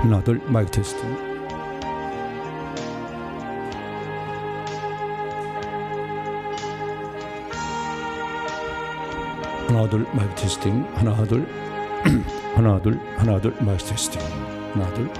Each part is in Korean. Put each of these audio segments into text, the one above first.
하나 둘 마이크 테스트. 하나 둘 마이크 테스팅. 하나 둘 하나 둘 하나 둘 마이크 테스팅. 하나 둘.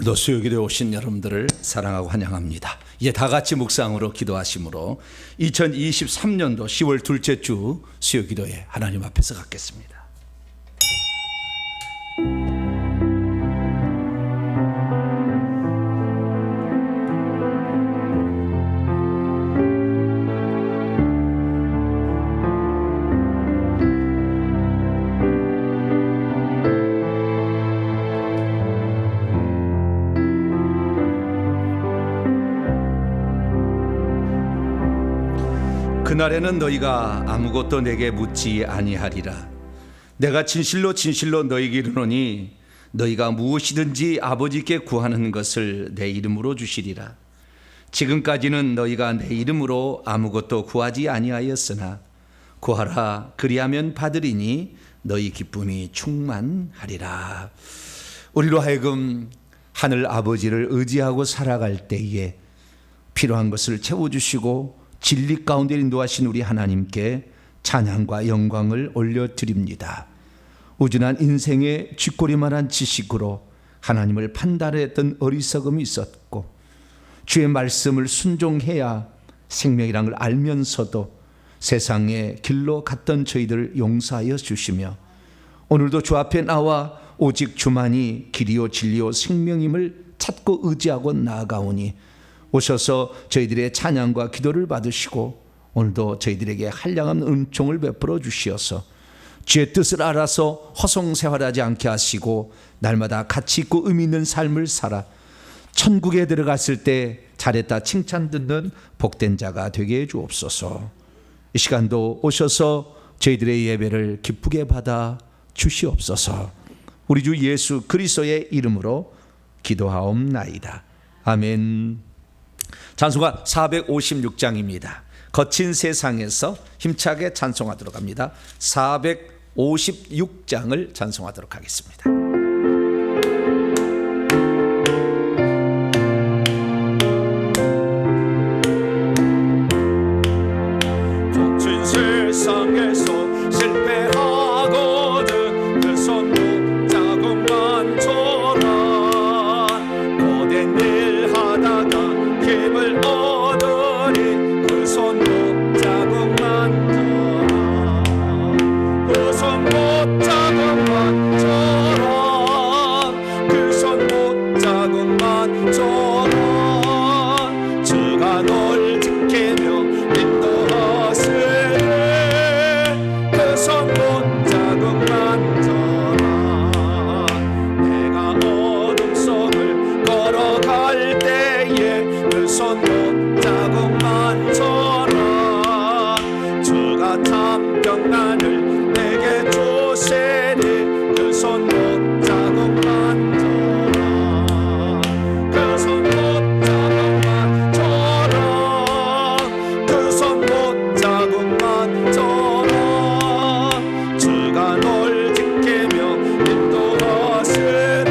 오늘도 수요기도에 오신 여러분들을 사랑하고 환영합니다. 이제 다 같이 묵상으로 기도하심으로 2023년도 10월 둘째 주 수요기도에 하나님 앞에서 갖겠습니다. 그날에는 너희가 아무것도 내게 묻지 아니하리라. 내가 진실로 진실로 너희에게 이르노니 너희가 무엇이든지 아버지께 구하는 것을 내 이름으로 주시리라. 지금까지는 너희가 내 이름으로 아무것도 구하지 아니하였으나 구하라, 그리하면 받으리니 너희 기쁨이 충만하리라. 우리로 하여금 하늘 아버지를 의지하고 살아갈 때에 필요한 것을 채워주시고 진리 가운데 인도하신 우리 하나님께 찬양과 영광을 올려드립니다. 우준한 인생의 쥐꼬리만한 지식으로 하나님을 판단했던 어리석음이 있었고, 주의 말씀을 순종해야 생명이란 걸 알면서도 세상의 길로 갔던 저희들을 용서하여 주시며, 오늘도 주 앞에 나와 오직 주만이 길이요 진리요 생명임을 찾고 의지하고 나아가오니 오셔서 저희들의 찬양과 기도를 받으시고 오늘도 저희들에게 한량없는 은총을 베풀어 주시어서 주의 뜻을 알아서 허송세활하지 않게 하시고 날마다 가치 있고 의미 있는 삶을 살아 천국에 들어갔을 때 잘했다 칭찬 듣는 복된 자가 되게 해 주옵소서. 이 시간도 오셔서 저희들의 예배를 기쁘게 받아 주시옵소서. 우리 주 예수 그리스도의 이름으로 기도하옵나이다. 아멘. 찬송가 456장입니다. 거친 세상에서 힘차게 찬송하도록 합니다. 456장을 찬송하도록 하겠습니다. 거친 세상에서 실패하거든 그 손도 자국만 줘라. 고된 일 하다가 힘을 얻으니 그 손목 자국만 져라. 그 손목 자국만 져라. 그 손목 자국만 져라. 주가 널 지키며 인도하시네. 그 손목 자국만 져라. 내가 어둠 속을 걸어갈 때에 그 손목 자국만 져라. 주가 참 평안을 내게 주시니 그 손목 자국만 져라. 그 손목 자국만 져라. 그 손목 자국만 져라. 주가 널 지키며 인도하시네.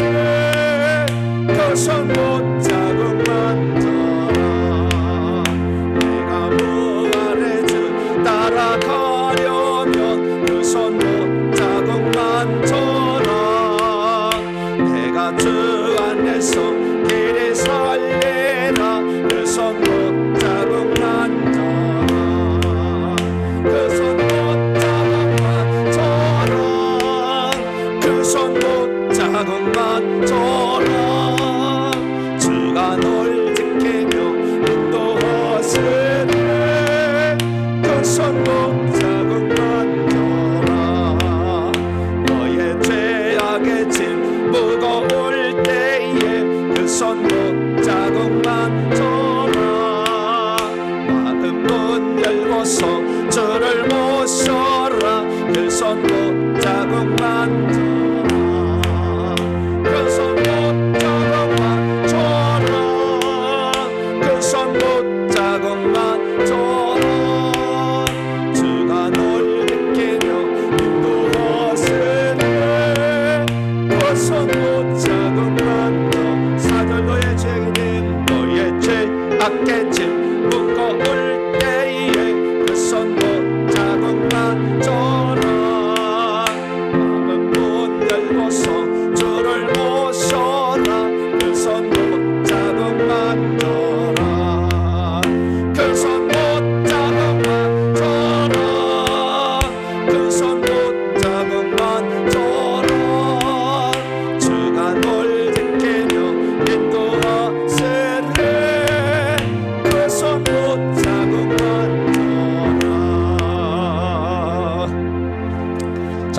그 손목 자국만 져라. 내가 무한해져 따라가려면 그 손목 자국만 져라. 내가 주 안에서 길이 살리라. 그 손목 자국만 져라. 그 손목 자국만 져라. 그 손목 자국만 져라. 주가 널 지키며 인도하시네. 그 손목 자국만 져라. 너의 죄악의 짐 무거울 때에 그 손목 자국만 져라. 마음 문 열고서 주를 모셔라. 그 손목 자국만 져라. 그 손목 자국만 져라. 그 손목 자국만 져라. 주가 널 지키며 인도하시네. 그 손목 자국만 져. 사절 너의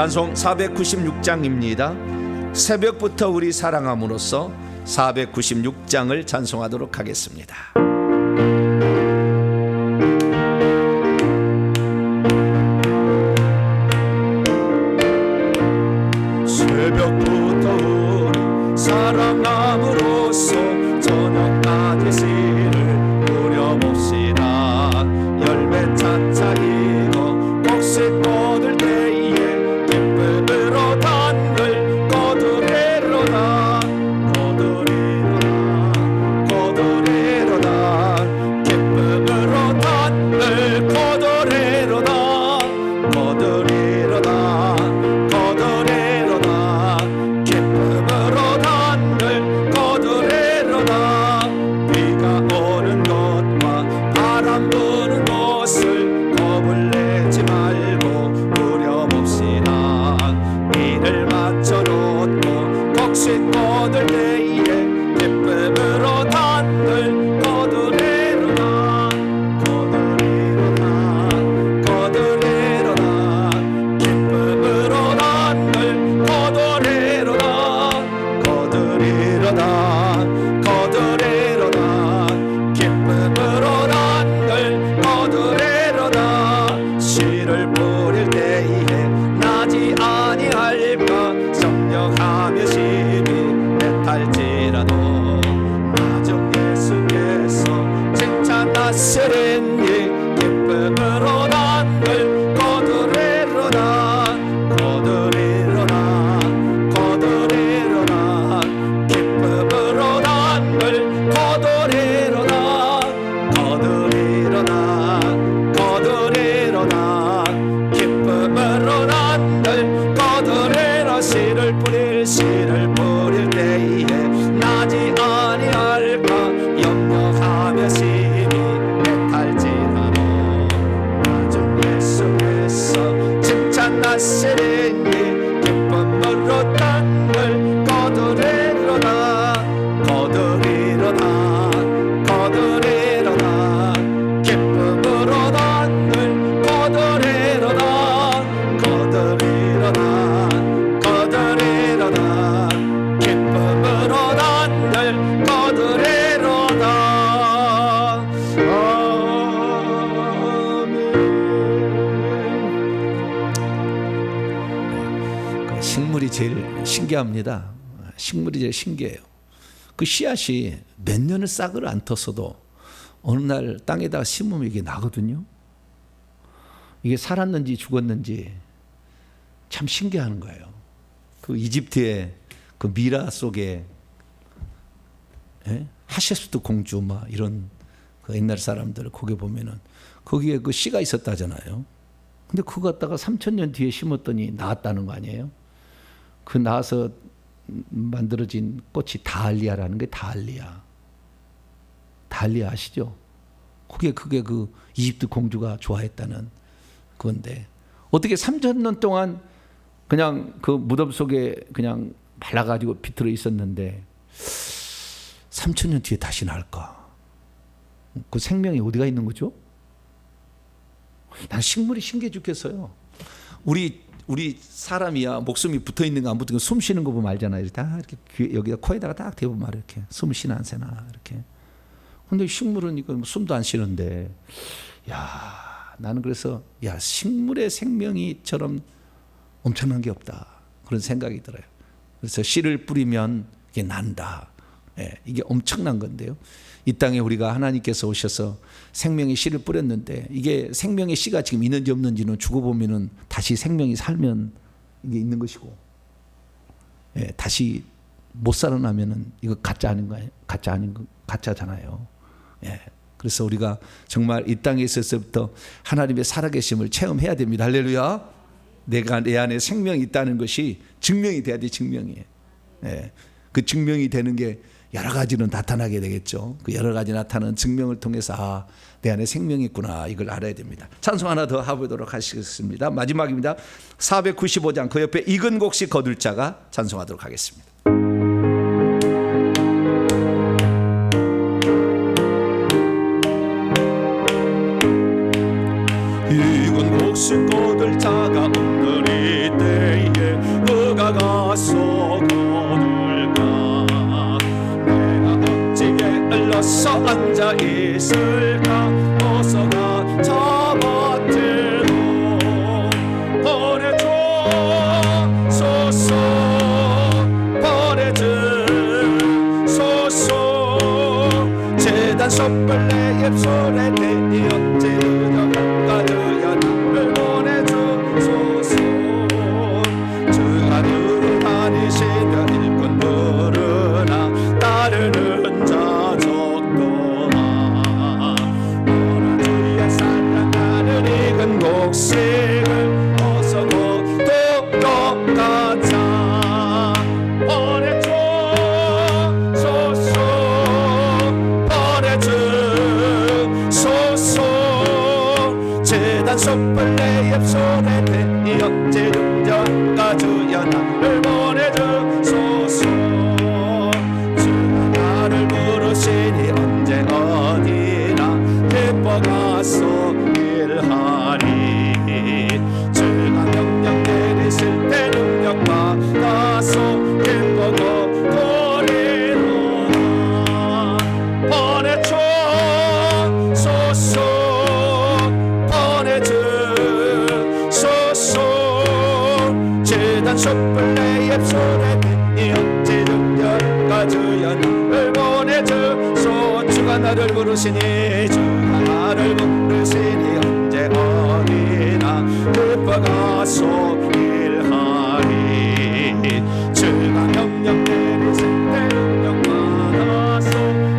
찬송 496장입니다. 새벽부터 우리 사랑함으로써 496장을 찬송하도록 하겠습니다. 새벽부터 우리 사랑함으로써 저녁까지 씨를 뿌려봅시다. 열매 차차이고 곡식 뻗을 때에 기쁨으로 단을 거두리로다. 거두리로다. 기쁨으로 단을 거두리로다. 거두리로다. 거두리로다. 기쁨으로 단을 거두리로다. 비가 오는 곳과 바람 부는 곳을 겁을 내지 말고 누려봅시다. 이를 맞춰놓고 곡식 뻗을 때에 기쁨으로 단을 거두리로다. 거두리로다. 거두리로다. 기쁨으로 단을 거두리로다. 거두리로다. 거두리로다. 기쁨으로 단을 거두리로다. 씨를 뿌릴 때에 나지 아니할까 성령하며 심히 애탈지라도 나중 예수께서 칭찬하시리니 기쁨으로 단을 거두리로다. 거두리로다. 거두리로다. 기쁨으로 단을 거두리로다. 거두리로다. 거두리로다. 기쁨으로 단을 거두리라. 씨를 뿌릴 때에 나지 아니할까 염려하며 심히 애탈지라도 나중 예수께서 칭찬하시리니 기쁨으로 단을 거두리로다. 거두리로다. 거두리로다. 기쁨으로 단을 거두리로다. 거두리로다. 거두리로다. 기쁨으로 단을 거두리로다. 아멘. 식물이 제일 신기합니다. 식물이 제일 신기해요. 그 씨앗이 몇 년을 싹을 안 텄어도 어느 날 땅에다가 심으면 이게 나거든요. 이게 살았는지 죽었는지 참 신기한 거예요. 그 이집트의 그 미라 속에 하셰스트 공주 막 이런 그 옛날 사람들 거기 보면은 거기에 그 씨가 있었다잖아요. 근데 그거 갖다가 3000년 뒤에 심었더니 나았다는 거 아니에요? 그 나와서 만들어진 꽃이 다알리아라는 게 다알리아 아시죠? 그게 그 이집트 공주가 좋아했다는 건데 어떻게 3000년 동안 그냥 그 무덤 속에 그냥 말라가지고 비틀어 있었는데 3000년 뒤에 다시 날까? 그 생명이 어디가 있는 거죠? 난 식물이 신기해 죽겠어요. 우리 사람이야 목숨이 붙어 있는 거 안 붙은 거 숨 쉬는 거 보면 알잖아요. 다 이렇게 여기다 코에다가 딱 대보면 말이야 이렇게 숨 쉬나 안 쉬나 이렇게. 근데 식물은 이거 숨도 안 쉬는데, 야 나는 그래서 야 식물의 생명이처럼 엄청난 게 없다 그런 생각이 들어요. 그래서 씨를 뿌리면 이게 난다. 이게 엄청난 건데요. 이 땅에 우리가 하나님께서 오셔서 생명의 씨를 뿌렸는데 이게 생명의 씨가 지금 있는지 없는지는 죽어보면은 다시 생명이 살면 이게 있는 것이고, 다시 못 살아나면은 이거 가짜 아닌 거예요. 가짜잖아요. 그래서 우리가 정말 이 땅에 있었을 때부터 하나님의 살아계심을 체험해야 됩니다. 할렐루야. 내 안에 생명이 있다는 것이 증명이 돼야 돼. 증명이. 그 증명이 되는 게 여러 가지로 나타나게 되겠죠. 그 여러 가지 나타나는 증명을 통해서 내 안에 생명이 있구나 이걸 알아야 됩니다. 찬송 하나 더 해보도록 하시겠습니다. 마지막입니다. 495장 그 옆에 익은 곡식 거둘 자가 찬송하도록 하겠습니다. 익은 곡식 거둘 자가 오늘 이때에 가서 거둘까? 내가 어찌 게을러서 앉아 있을까? 어서 가 저 밭으로 보내주소서. 보내주소서. 재단 촛불 내 입술에 대니 어찌 늦어가두야 나를 보내주소서. 주 하늘을 다니시며 일꾼 부르나 따르는 자 적도나. 너는 주의 사랑하는 익은 곡식을 어서 거두러 가자. 보내주소서. 보내주소서. 재단 촛불 내 입술에 대니 어찌 늦어가 주여 나를 보내주소서. 주가 나를 부르시니 언제 어디나 기뻐 가서 일하리. 주가 명령 내리실 때 능력 받아서 기뻐 거두리로다. 보내주소서. 보내주소서. 재단 촛불 내 입술에 대니 어찌 능력가 주여 나를 보내주소. 주가 나를 부르시니 주가 나를 부르시니 언제 어디나 기뻐 가서 일하리. 주가 명령 내리실 때 능력 받아서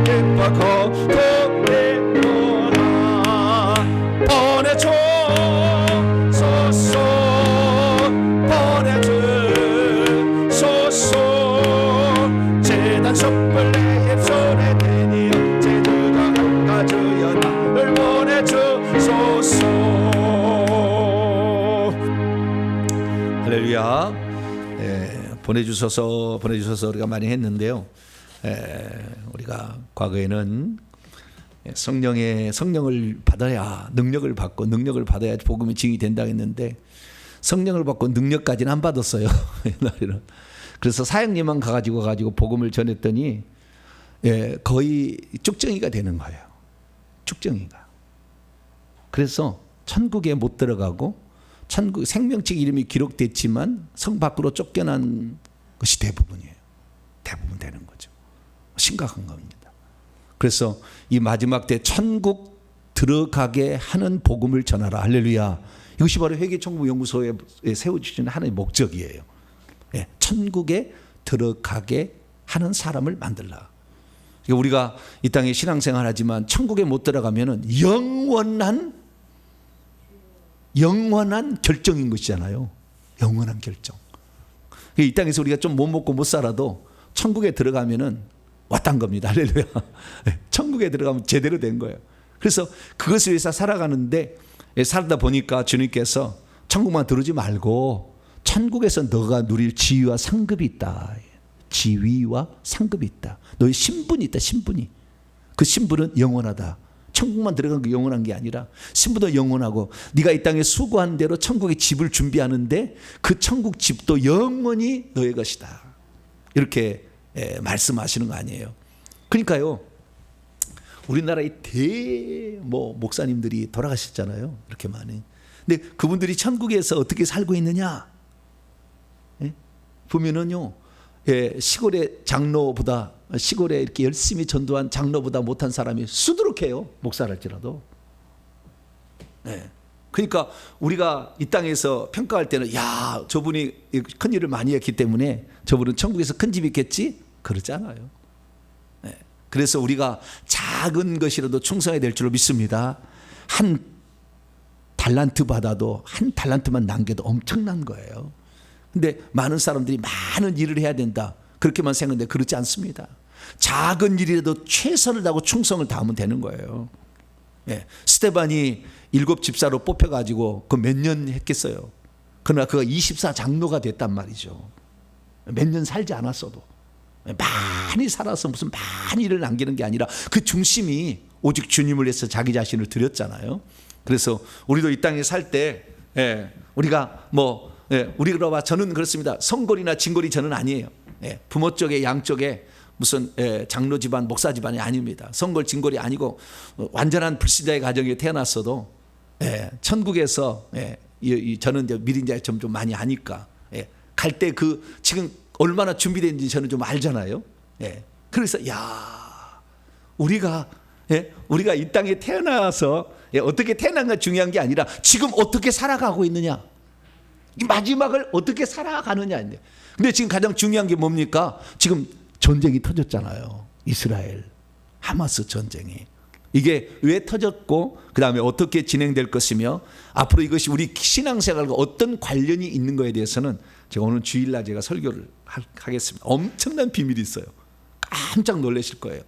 기뻐 거두리로다. 보내주소서. 보내주소서. 재단 촛불 내 입술에 대니 어찌 늦어갈까 주여 나를 보내주소서. 할렐루야. 보내주소서 우리가 많이 했는데요. 우리가 과거에는 성령을 받아야 능력을 받고 능력을 받아야 복음이 증이 된다 했는데 성령을 받고 능력까지는 안 받았어요. 옛날에는. 그래서 사역님만 가지고 복음을 전했더니 거의 쭉정이가 되는 거예요. 쭉정이가. 그래서 천국에 못 들어가고 천국 생명책 이름이 기록됐지만 성 밖으로 쫓겨난 것이 대부분이에요. 대부분 되는 거죠. 심각한 겁니다. 그래서 이 마지막 때 천국 들어가게 하는 복음을 전하라. 할렐루야. 이것이 바로 회개천국연구소에 세워주시는 하나의 목적이에요. 천국에 들어가게 하는 사람을 만들라. 우리가 이 땅에 신앙생활 하지만 천국에 못 들어가면은 영원한 결정인 것이잖아요. 영원한 결정. 이 땅에서 우리가 좀 못 먹고 못 살아도 천국에 들어가면은 왔단 겁니다. 할렐루야. 천국에 들어가면 제대로 된 거예요. 그래서 그것을 위해서 살아가는데 살다 보니까 주님께서 천국만 들어오지 말고 천국에서 너가 누릴 지위와 상급이 있다. 지위와 상급이 있다. 너의 신분이 있다. 신분이. 그 신분은 영원하다. 천국만 들어간 게 영원한 게 아니라 신분도 영원하고 네가 이 땅에 수고한 대로 천국의 집을 준비하는데 그 천국 집도 영원히 너의 것이다. 이렇게 말씀하시는 거 아니에요. 그러니까요. 우리나라의 목사님들이 돌아가셨잖아요. 이렇게 많이. 근데 그분들이 천국에서 어떻게 살고 있느냐? 보면은요. 시골의 장로보다 시골에 이렇게 열심히 전도한 장로보다 못한 사람이 수두룩해요. 목사랄지라도. 그러니까 우리가 이 땅에서 평가할 때는 야 저분이 큰 일을 많이 했기 때문에 저분은 천국에서 큰 집이 있겠지? 그렇지 않아요. 그래서 우리가 작은 것이라도 충성해야 될 줄로 믿습니다. 한 달란트 받아도 한 달란트만 남겨도 엄청난 거예요. 근데 많은 사람들이 많은 일을 해야 된다. 그렇게만 생각하는데 그렇지 않습니다. 작은 일이라도 최선을 다하고 충성을 다하면 되는 거예요. 스데반이 7 집사로 뽑혀가지고 그 몇 년 했겠어요. 그러나 그가 24 장로가 됐단 말이죠. 몇 년 살지 않았어도. 많이 살아서 무슨 많은 일을 남기는 게 아니라 그 중심이 오직 주님을 위해서 자기 자신을 드렸잖아요. 그래서 우리도 이 땅에 살 때 우리가 우리가 봐 저는 그렇습니다. 성골이나 진골이 저는 아니에요. 부모 쪽에 양쪽에 무슨 장로 집안 목사 집안이 아닙니다. 성골 진골이 아니고 완전한 불신자의 가정에 태어났어도 천국에서 저는 이제 미리 이제 좀 많이 아니까 갈 때 그 지금 얼마나 준비된지 저는 좀 알잖아요. 그래서 우리가 이 땅에 태어나서 어떻게 태어난가 중요한 게 아니라 지금 어떻게 살아가고 있느냐, 이 마지막을 어떻게 살아가느냐인데. 근데 지금 가장 중요한 게 뭡니까? 지금 전쟁이 터졌잖아요. 이스라엘 하마스 전쟁이. 이게 왜 터졌고 그 다음에 어떻게 진행될 것이며 앞으로 이것이 우리 신앙생활과 어떤 관련이 있는 거에 대해서는 제가 오늘 주일날 제가 설교를 하겠습니다. 엄청난 비밀이 있어요. 깜짝 놀라실 거예요.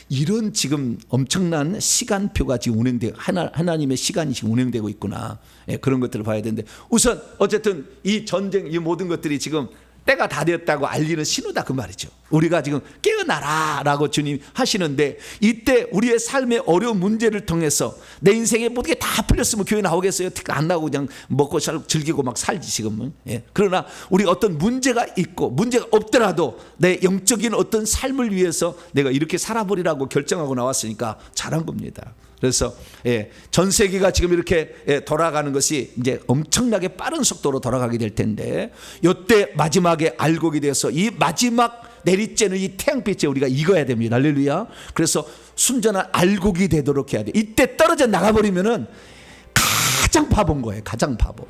이런 지금 엄청난 시간표가 지금 운행되고 하나님의 시간이 지금 운행되고 있구나. 그런 것들을 봐야 되는데, 우선 어쨌든 이 전쟁, 이 모든 것들이 지금 때가 다 되었다고 알리는 신호다 그 말이죠. 우리가 지금 깨어나라 라고 주님 하시는데, 이때 우리의 삶의 어려운 문제를 통해서 내 인생에 모든 게 다 풀렸으면 교회 나오겠어요? 안 나오고 그냥 먹고 즐기고 막 살지 지금은. 그러나 우리가 어떤 문제가 있고 문제가 없더라도 내 영적인 어떤 삶을 위해서 내가 이렇게 살아버리라고 결정하고 나왔으니까 잘한 겁니다. 그래서 전 세계가 지금 이렇게 돌아가는 것이 이제 엄청나게 빠른 속도로 돌아가게 될 텐데, 이때 마지막에 알곡이 돼서 이 마지막 내리쬐는 이 태양빛에 우리가 익어야 됩니다. 할렐루야. 그래서 순전한 알곡이 되도록 해야 돼. 이때 떨어져 나가버리면은 가장 바본 거예요. 가장 바보.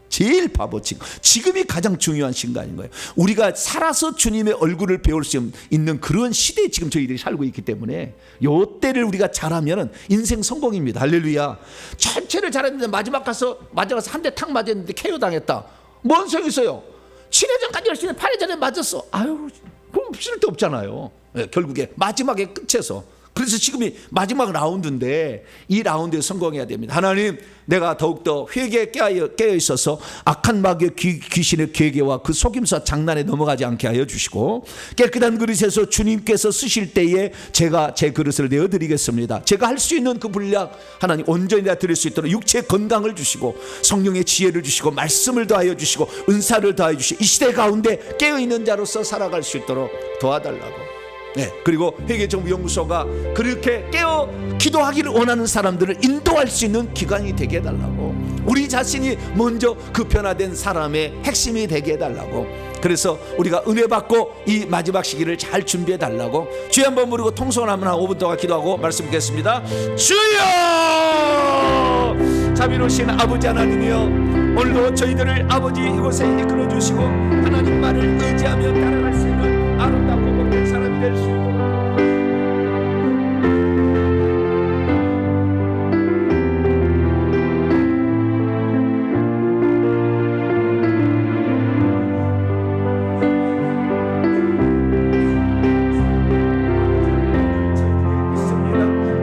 제일 바보. 지금이 가장 중요한 순간인 거예요. 우리가 살아서 주님의 얼굴을 배울 수 있는 그런 시대에 지금 저희들이 살고 있기 때문에 요 때를 우리가 잘하면 인생 성공입니다. 할렐루야. 전체를 잘했는데 마지막 가서 한 대 탁 맞았는데 KO 당했다. 뭔 소용 있어요? 7회전까지 열심히 8회전에 맞았어. 아유, 그럼 쓸데없잖아요. 결국에 마지막에 끝에서. 그래서 지금이 마지막 라운드인데 이 라운드에 성공해야 됩니다. 하나님, 내가 더욱더 회개에 깨어 있어서 악한 마귀의 귀신의 계계와 그 속임수와 장난에 넘어가지 않게 하여 주시고, 깨끗한 그릇에서 주님께서 쓰실 때에 제가 제 그릇을 내어드리겠습니다. 제가 할 수 있는 그 분량 하나님 온전히 다 드릴 수 있도록 육체의 건강을 주시고 성령의 지혜를 주시고 말씀을 더하여 주시고 은사를 더하여 주시고 이 시대 가운데 깨어있는 자로서 살아갈 수 있도록 도와달라고. 그리고 회개정보연구소가 그렇게 깨어 기도하기를 원하는 사람들을 인도할 수 있는 기관이 되게 해달라고. 우리 자신이 먼저 그 변화된 사람의 핵심이 되게 해달라고. 그래서 우리가 은혜 받고 이 마지막 시기를 잘 준비해 달라고. 주여 한번 부르고 통성을 한번 5분 동안 기도하고 말씀 드리겠습니다. 주여! 자비로우신 아버지 하나님이여, 오늘도 저희들을 아버지 이곳에 이끌어 주시고 하나님 말을 의지하며 따라갈 수 있는 아름답고 복된 사람이 될 수 있도록.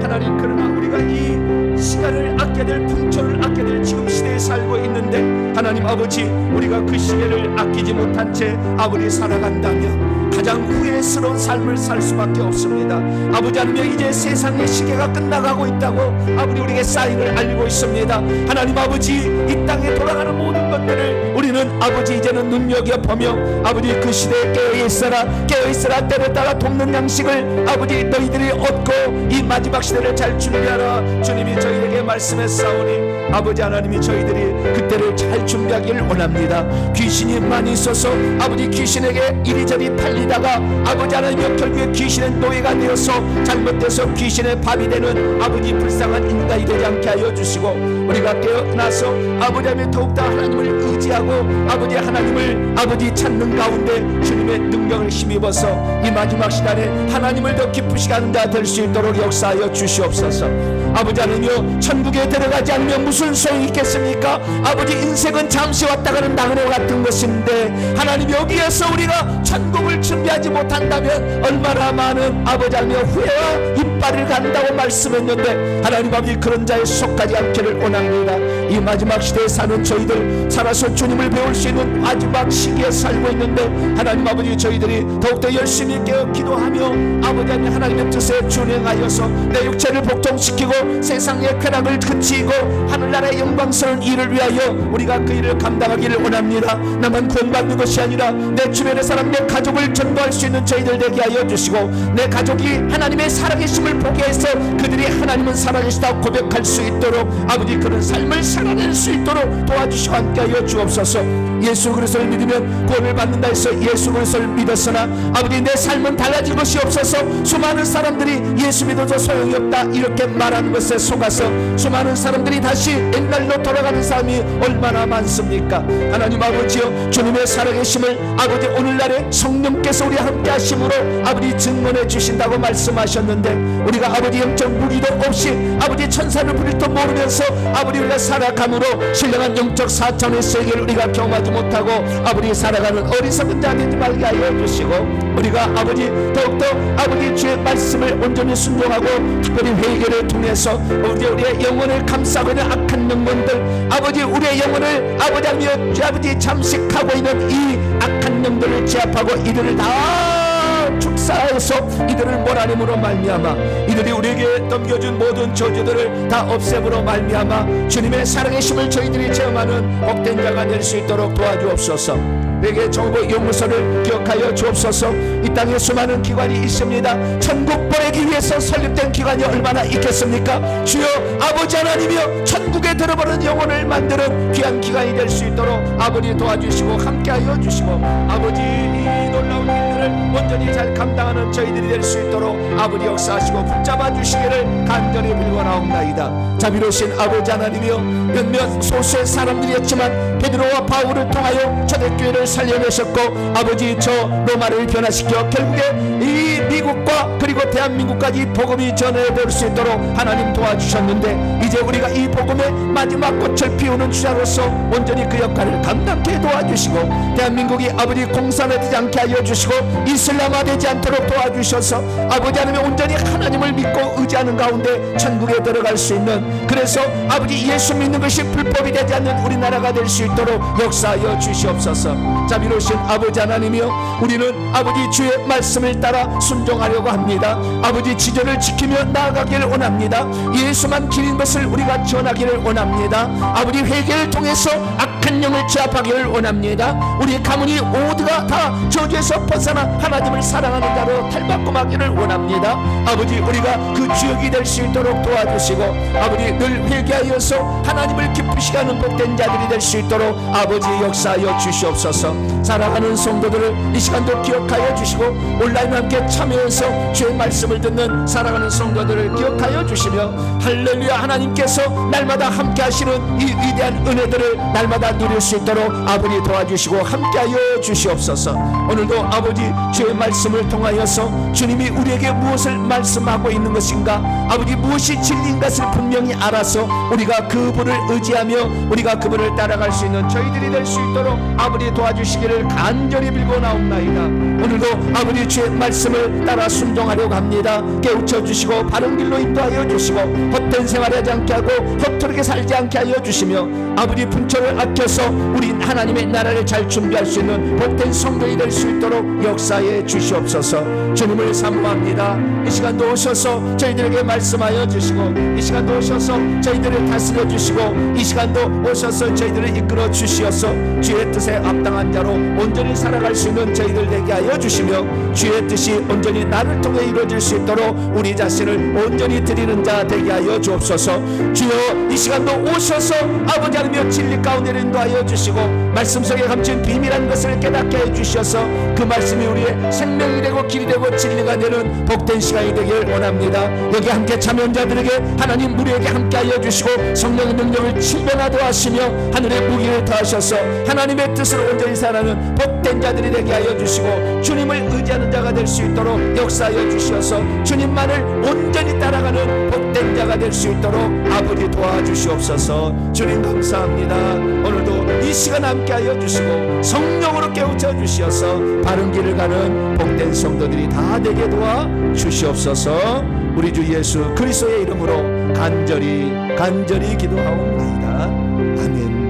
하나님, 그러나 우리가 이 시간을 아껴야 될, 풍초를 아껴야 될 지금 시대에 살고 있는데, 하나님 아버지, 우리가 그 시대를 아끼지 못한 채 아버지 살아간다면 가장 후회스러운 삶을 살 수밖에 없습니다. 아버지 하나님, 이제 세상의 시계가 끝나가고 있다고 아버지 우리에게 사인을 알리고 있습니다. 하나님 아버지, 이 땅에 돌아가는 모든 것들을 우리는 아버지 이제는 눈여겨보며 아버지 그 시대에 깨어있어라 때를 따라 돕는 양식을 아버지 너희들이 얻고 이 마지막 시대를 잘 준비하라. 주님이 저희에게 말씀했사오니 아버지 하나님이 저희들이 그때를 잘 준비하기를 원합니다. 귀신이 많이 있어서 아버지 귀신에게 이리저리 팔리다가 아버지 하나님 결국에 귀신의 노예가 되어서 잘못돼서 귀신의 밥이 되는 아버지 불쌍한 인간이 되지 않게 하여 주시고, 우리가 깨어나서 아버지 하나님 더욱더 하나님을 의지하고 아버지 하나님을 아버지 찾는 가운데 주님의 능력을 힘입어서 이 마지막 시간에 하나님을 더 기쁘시게 하는 자 될 수 있도록 역사하여 주시옵소서. 아버지 하나님이여, 천국에 들어가지 않으면 무슨 소용이 있겠습니까? 아버지 인생은 잠시 왔다 가는 나그네 같은 것인데 있는데 하나님 여기에서 우리가 천국을 준비하지 못한다면 얼마나 많은 아버지 하나님의 후회와 이빨을 간다고 말씀했는데 하나님 아버지 그런 자에 속하지 않기를 원합니다. 이 마지막 시대에 사는 저희들 살아서 주님을 배울 수 있는 마지막 시기에 살고 있는데 하나님 아버지 저희들이 더욱더 열심히 깨어 기도하며 아버지 하나님 하나님의 뜻에 준행하여서 내 육체를 복종시키고 세상의 쾌락을 그치고 하늘나라의 영광스러운 일을 위하여 우리가 그 일을 감당하기를 원합니다. 나만 구원받는 것이 아니라 내 주변의 사람 내 가족을 전도할 수 있는 저희들 되게 하여 주시고 내 가족이 하나님의 살아계심을 보게 해서 그들이 하나님은 살아계시다 고백할 수 있도록 아버지 그런 삶을 살아낼 수 있도록 도와주시고 함께하여 주옵소서. 예수 그리스도를 믿으면 구원을 받는다 해서 예수 그리스도를 믿었으나 아버지 내 삶은 달라진 것이 없어서 수많은 사람들이 예수 믿어도 소용이 없다 이렇게 말하는 것에 속아서 수많은 사람들이 다시 옛날로 돌아가는 사람이 얼마나 많습니까? 하나님 아버지여 주님의 살아계심을 아버지 오늘날에 성령께서 우리 함께 하심으로 아버지 증언해 주신다고 말씀하셨는데 우리가 아버지 영적 무기도 없이 아버지 천사를 부릴 줄 모르면서 아버지 우리가 살아감으로 신령한 영적 사천의 세계를 우리가 경험하지 못하고 아버지 살아가는 어리석은 자 되지 말게 하여 주시고 우리가 아버지 더욱더 아버지 주의 말씀을 온전히 순종하고 특별히 회개를 통해서 우리의 영혼을 감싸고 있는 악한 영혼들 아버지 우리의 영혼을 아버지 하며 아버지 잠식하고 있는 이 악한 영들을 제압하고 이들을 다 축사해서 이들을 몰아냄으로 말미암아 이들이 우리에게 넘겨준 모든 저주들을 다 없애므로 말미암아 주님의 살아계심을 저희들이 체험하는 복된 자가 될 수 있도록 도와주옵소서. 회개 정보 연구소를 기억하여 주옵소서. 이 땅에 수많은 기관이 있습니다. 천국 보내기 위해서 설립된 기관이 얼마나 있겠습니까? 주여 아버지 하나님이여 천국에 들어버린 영혼을 만드는 귀한 기관이 될 수 있도록 아버지 도와주시고 함께하여 주시고 아버지 이 놀라운 일들을 온전히 잘 감당하는 저희들이 될 수 있도록 아버지 역사하시고 붙잡아 주시기를 간절히 빌고나옵나이다. 자비로우신 아버지 하나님이여 몇몇 소수의 사람들이었지만 베드로와 바울을 통하여 초대교회를 살려내셨고 아버지 저 로마를 변화시켜 결국에 이 미국과 그리고 대한민국까지 복음이 전해볼 수 있도록 하나님 도와주셨는데 이제 우리가 이 복음의 마지막 꽃을 피우는 주자로서 온전히 그 역할을 감당케 도와주시고 대한민국이 아버지 공산화되지 않게 하여 주시고 이슬람화되지 않도록 도와주셔서 아버지 하나님 온전히 하나님을 믿고 의지하는 가운데 천국에 들어갈 수 있는 그래서 아버지 예수 믿는 것이 불법이 되지 않는 우리나라가 될 수 있도록 역사하여 주시옵소서. 자비로우신 아버지 하나님이여 우리는 아버지 주의 말씀을 따라 순종하려고 합니다. 아버지 지절을 지키며 나아가기를 원합니다. 예수만 길인 것을 우리가 전하기를 원합니다. 아버지 회개를 통해서 악한 영을 제압하기를 원합니다. 우리 가문이 모두가 다 저주에서 벗어나 하나님을 사랑하는 자로 탈바꿈하기를 원합니다. 아버지 우리가 그 주역이 될 수 있도록 도와주시고 아버지 늘 회개하여서 하나님을 기쁘시게 하는 복된 자들이 될 수 있도록 아버지 역사하여 주시옵소서. 사랑하는 성도들을 이 시간도 기억하여 주시고 온라인 함께 참여해서 주의 말씀을 듣는 사랑하는 성도들을 기억하여 주시며 할렐루야 하나님께서 날마다 함께 하시는 이 위대한 은혜들을 날마다 누릴 수 있도록 아버지 도와주시고 함께하여 주시옵소서. 오늘도 아버지 주의 말씀을 통하여서 주님이 우리에게 무엇을 말씀하고 있는 것인가 아버지 무엇이 진리인 것을 분명히 알아서 우리가 그분을 의지하며 우리가 그분을 따라갈 수 있는 저희들이 될 수 있도록 아버지 도와주시기를 간절히 빌고나옵나이다. 오늘도 아버지 주의 말씀을 따라 순종하려고 합니다. 깨우쳐 주시고 바른 길로 인도하여 주시고 헛된 생활하지 않게 하고 헛되게 살지 않게 하여 주시며 아버지 분초를 아껴서 우리 하나님의 나라를 잘 준비할 수 있는 복된 성도이 될 수 있도록 역사해 주시옵소서. 주님을 사모합니다. 이 시간도 오셔서 저희들에게 말씀하여 주시고 이 시간도 오셔서 저희들을 다스려 주시고 이 시간도 오셔서 저희들을 이끌어 주시어서 주의 뜻에 합당한 자로 온전히 살아갈 수 있는 저희들 되게 하여 주시며 주의 뜻이 온전히 나를 통해 이루어질 수 있도록 우리 자신을 온전히 드리는 자 되게 하여 주옵소서. 주여 이 시간도 오셔서 아버지 하나님여 진리 가운데 인도하여 주시고 말씀 속에 감춘 비밀한 것을 깨닫게 해 주셔서 그 말씀이 우리의 생명이 되고 길이 되고 진리가 되는 복된 시간이 되길 원합니다. 여기 함께 참여자들에게 하나님 우리에게 함께하여 주시고 성령의 능력을 칠변하도록 하시며 하늘의 무기를 더하셔서 하나님의 뜻을 온전히 살아가는 복된 자들이 되게 하여 주시고 주님을 의지하는 자가 될 수 있도록 역사하여 주시어서 주님만을 온전히 따라가는 복된 자가 될 수 있도록 아버지 도와주시옵소서. 주님 감사합니다. 오늘도 이 이 시간 함께하여 주시고 성령으로 깨우쳐 주시어서 바른 길을 가는 복된 성도들이 다 되게 도와 주시옵소서. 우리 주 예수 그리스도의 이름으로 간절히 기도하옵나이다. 아멘.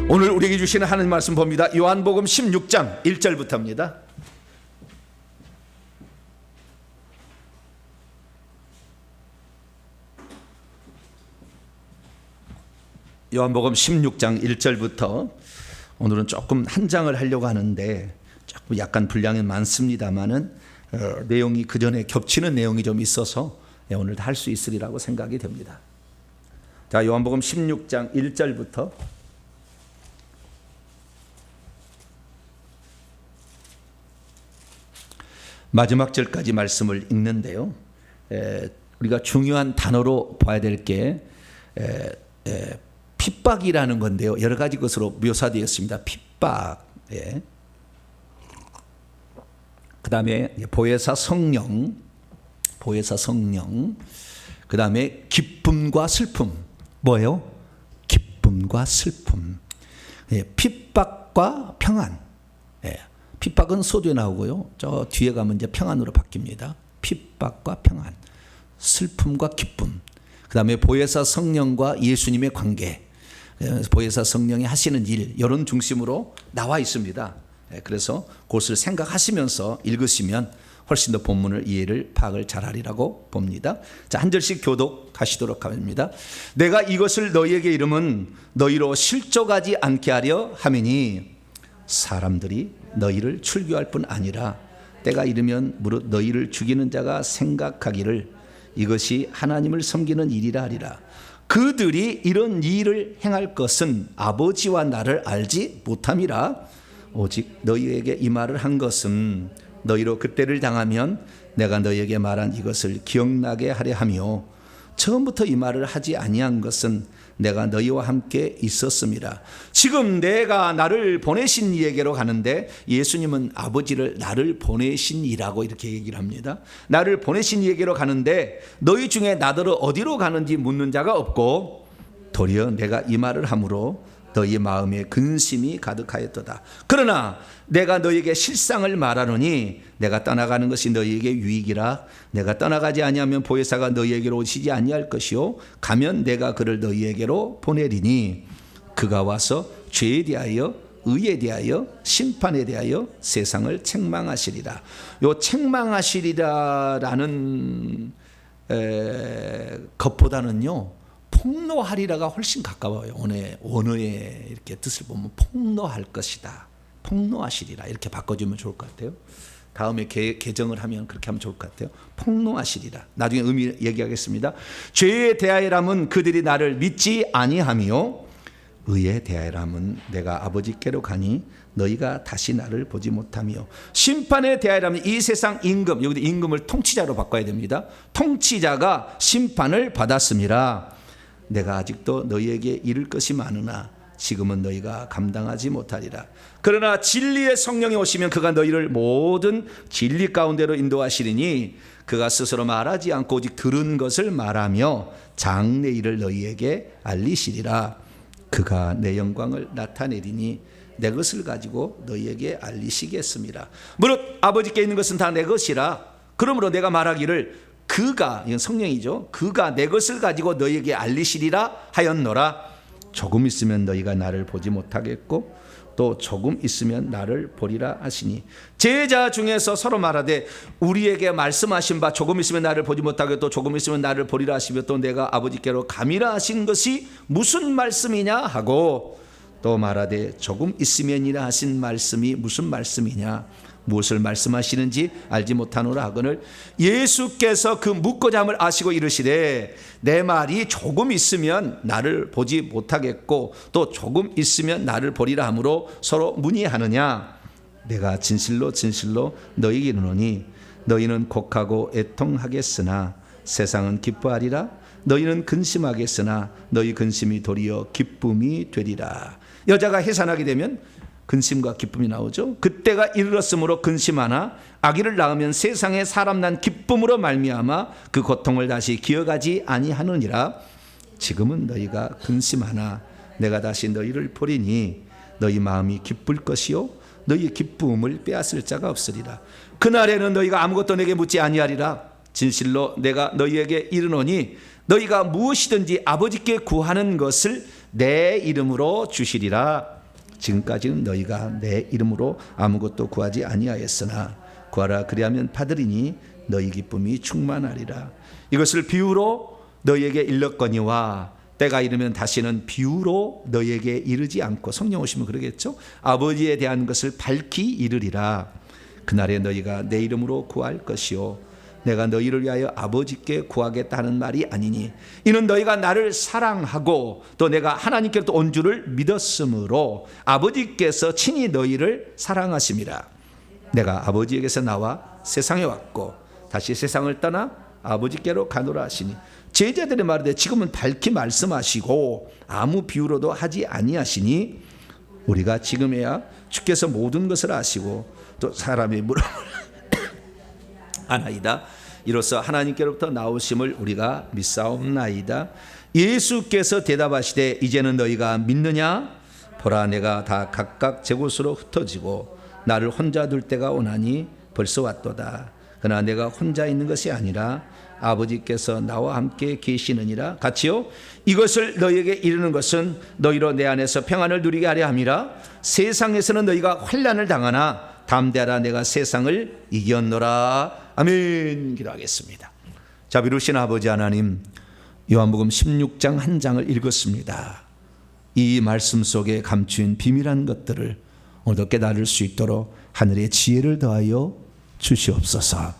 오늘 우리에게 주시는 하나님 말씀 봅니다. 요한복음 16장 1절부터입니다. 요한복음 16장 1절부터 오늘은 조금 한 장을 하려고 하는데 조금 약간 분량이 많습니다만은 내용이 그 전에 겹치는 내용이 좀 있어서 오늘 다 할 수 있으리라고 생각이 됩니다. 자, 요한복음 16장 1절부터 마지막 절까지 말씀을 읽는데요. 우리가 중요한 단어로 봐야 될 게 핍박이라는 건데요. 여러 가지 것으로 묘사되었습니다. 핍박. 그 다음에 보혜사 성령. 그 다음에 기쁨과 슬픔. 뭐예요? 기쁨과 슬픔. 핍박과 평안. 핍박은 소두에 나오고요. 저 뒤에 가면 이제 평안으로 바뀝니다. 핍박과 평안, 슬픔과 기쁨. 그 다음에 보혜사 성령과 예수님의 관계, 보혜사 성령이 하시는 일, 이런 중심으로 나와 있습니다. 그래서 그것을 생각하시면서 읽으시면 훨씬 더 본문을 이해를 파악을 잘하리라고 봅니다. 자, 한 절씩 교독하시도록 합니다. 내가 이것을 너희에게 이름은 너희로 실족하지 않게 하려 함이니 사람들이 너희를 출교할 뿐 아니라 때가 이르면 무릇 너희를 죽이는 자가 생각하기를 이것이 하나님을 섬기는 일이라 하리라. 그들이 이런 일을 행할 것은 아버지와 나를 알지 못함이라. 오직 너희에게 이 말을 한 것은 너희로 그때를 당하면 내가 너희에게 말한 이것을 기억나게 하려 하며 처음부터 이 말을 하지 아니한 것은 내가 너희와 함께 있었습니다. 지금 내가 나를 보내신 이에게로 가는데 예수님은 아버지를 나를 보내신 이라고 이렇게 얘기를 합니다. 나를 보내신 이에게로 가는데 너희 중에 나더러 어디로 가는지 묻는 자가 없고 도리어 내가 이 말을 함으로 너희 마음에 근심이 가득하였도다. 그러나 내가 너희에게 실상을 말하노니 내가 떠나가는 것이 너희에게 유익이라. 내가 떠나가지 아니하면 보혜사가 너희에게로 오시지 아니할 것이요 가면 내가 그를 너희에게로 보내리니 그가 와서 죄에 대하여 의에 대하여 심판에 대하여 세상을 책망하시리라. 요 책망하시리라라는 것보다는요 폭로하리라가 훨씬 가까워요. 원어의 이렇게 뜻을 보면 폭로할 것이다, 폭로하시리라 이렇게 바꿔주면 좋을 것 같아요. 다음에 개정을 하면 그렇게 하면 좋을 것 같아요. 폭로하시리라. 나중에 의미 얘기하겠습니다. 죄에 대하여라면 그들이 나를 믿지 아니하며 의에 대하여라면 내가 아버지께로 가니 너희가 다시 나를 보지 못하며 심판에 대하여라면 이 세상 임금, 여기도 임금을 통치자로 바꿔야 됩니다. 통치자가 심판을 받았음이라. 내가 아직도 너희에게 이를 것이 많으나 지금은 너희가 감당하지 못하리라. 그러나 진리의 성령이 오시면 그가 너희를 모든 진리 가운데로 인도하시리니 그가 스스로 말하지 않고 오직 들은 것을 말하며 장래 일을 너희에게 알리시리라. 그가 내 영광을 나타내리니 내 것을 가지고 너희에게 알리시겠습니다. 무릇 아버지께 있는 것은 다 내 것이라. 그러므로 내가 말하기를 그가, 이건 성령이죠, 그가 내 것을 가지고 너희에게 알리시리라 하였노라. 조금 있으면 너희가 나를 보지 못하겠고 또 조금 있으면 나를 보리라 하시니 제자 중에서 서로 말하되 우리에게 말씀하신 바 조금 있으면 나를 보지 못하겠고 또 조금 있으면 나를 보리라 하시며 또 내가 아버지께로 감이라 하신 것이 무슨 말씀이냐 하고 또 말하되 조금 있으면이라 하신 말씀이 무슨 말씀이냐, 무엇을 말씀하시는지 알지 못하노라 하거늘 예수께서 그 묻고자 함을 아시고 이르시되 내 말이 조금 있으면 나를 보지 못하겠고 또 조금 있으면 나를 보리라 하므로 서로 문의하느냐. 내가 진실로 진실로 너희에게 이르노니 너희는 곡하고 애통하겠으나 세상은 기뻐하리라. 너희는 근심하겠으나 너희 근심이 도리어 기쁨이 되리라. 여자가 해산하게 되면 근심과 기쁨이 나오죠. 그때가 이르렀으므로 근심하나 아기를 낳으면 세상에 사람 난 기쁨으로 말미암아 그 고통을 다시 기억하지 아니하느니라. 지금은 너희가 근심하나 내가 다시 너희를 보리니 너희 마음이 기쁠 것이요 너희 기쁨을 빼앗을 자가 없으리라. 그날에는 너희가 아무것도 내게 묻지 아니하리라. 진실로 내가 너희에게 이르노니 너희가 무엇이든지 아버지께 구하는 것을 내 이름으로 주시리라. 지금까지는 너희가 내 이름으로 아무것도 구하지 아니하였으나 구하라 그리하면 받으리니 너희 기쁨이 충만하리라. 이것을 비유로 너희에게 일렀거니와 때가 이르면 다시는 비유로 너희에게 이르지 않고, 성령 오시면 그러겠죠. 아버지에 대한 것을 밝히 이르리라. 그날에 너희가 내 이름으로 구할 것이요 내가 너희를 위하여 아버지께 구하겠다 하는 말이 아니니 이는 너희가 나를 사랑하고 또 내가 하나님께로부터 온 줄을 믿었으므로 아버지께서 친히 너희를 사랑하심이라. 내가 아버지에게서 나와 세상에 왔고 다시 세상을 떠나 아버지께로 가노라 하시니 제자들의 말에 지금은 밝히 말씀하시고 아무 비유로도 하지 아니하시니 우리가 지금에야 주께서 모든 것을 아시고 또 사람의 물음을 아나이다. 이로써 하나님께로부터 나오심을 우리가 믿사옵나이다. 예수께서 대답하시되 이제는 너희가 믿느냐? 보라 내가 다 각각 제 곳으로 흩어지고 나를 혼자 둘 때가 오나니 벌써 왔도다. 그러나 내가 혼자 있는 것이 아니라 아버지께서 나와 함께 계시느니라. 같이요. 이것을 너희에게 이르는 것은 너희로 내 안에서 평안을 누리게 하려 함이라. 세상에서는 너희가 환난을 당하나 담대하라 내가 세상을 이겼노라. 아멘. 기도하겠습니다. 자비로우신 아버지 하나님, 요한복음 16장 한 장을 읽었습니다. 이 말씀 속에 감추인 비밀한 것들을 오늘도 깨달을 수 있도록 하늘의 지혜를 더하여 주시옵소서.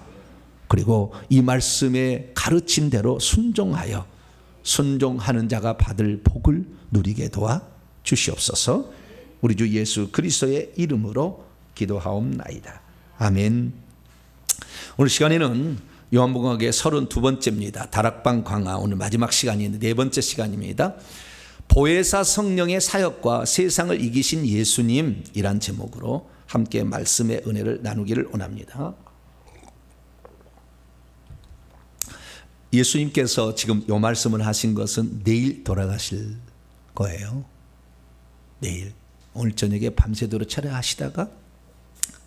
그리고 이 말씀에 가르친 대로 순종하여 순종하는 자가 받을 복을 누리게 도와 주시옵소서. 우리 주 예수 그리스도의 이름으로 기도하옵나이다. 아멘. 오늘 시간에는 요한복음의 32번째입니다. 다락방 강화, 오늘 마지막 시간인데 네 번째 시간입니다. 보혜사 성령의 사역과 세상을 이기신 예수님이란 제목으로 함께 말씀의 은혜를 나누기를 원합니다. 예수님께서 지금 이 말씀을 하신 것은 내일 돌아가실 거예요. 내일. 오늘 저녁에 밤새도록 촬영하시다가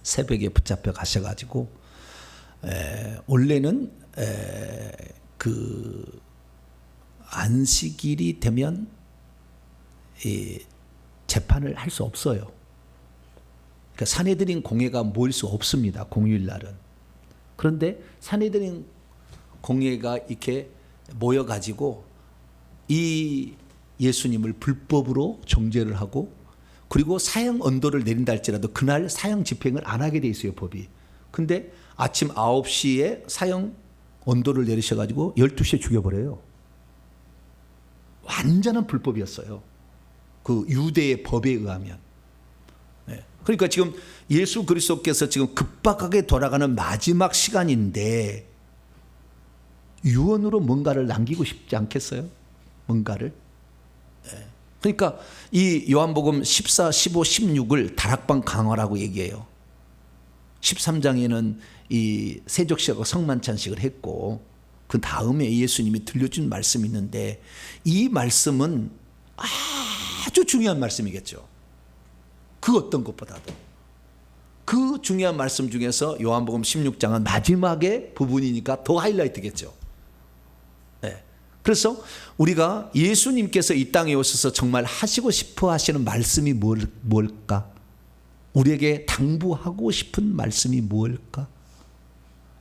새벽에 붙잡혀 가셔가지고 원래는 그 안식일이 되면 재판을 할 수 없어요. 그러니까 산헤드린 공회가 모일 수 없습니다. 공휴일 날은. 그런데 산헤드린 공회가 이렇게 모여가지고 이 예수님을 불법으로 정죄를 하고 그리고 사형 언도를 내린다 할지라도 그날 사형 집행을 안 하게 돼 있어요, 법이. 근데 아침 9시에 사형 언도를 내리셔가지고 12시에 죽여버려요. 완전한 불법이었어요. 그 유대의 법에 의하면. 네. 그러니까 지금 예수 그리스도께서 지금 급박하게 돌아가는 마지막 시간인데 유언으로 뭔가를 남기고 싶지 않겠어요? 뭔가를. 네. 그러니까 이 요한복음 14, 15, 16을 다락방 강화라고 얘기해요. 13장에는 이 세족식하고 성만찬식을 했고 그 다음에 예수님이 들려준 말씀이 있는데 이 말씀은 아주 중요한 말씀이겠죠. 그 어떤 것보다도. 그 중요한 말씀 중에서 요한복음 16장은 마지막의 부분이니까 더 하이라이트겠죠. 네. 그래서 우리가 예수님께서 이 땅에 오셔서 정말 하시고 싶어 하시는 말씀이 뭘까? 우리에게 당부하고 싶은 말씀이 뭘까?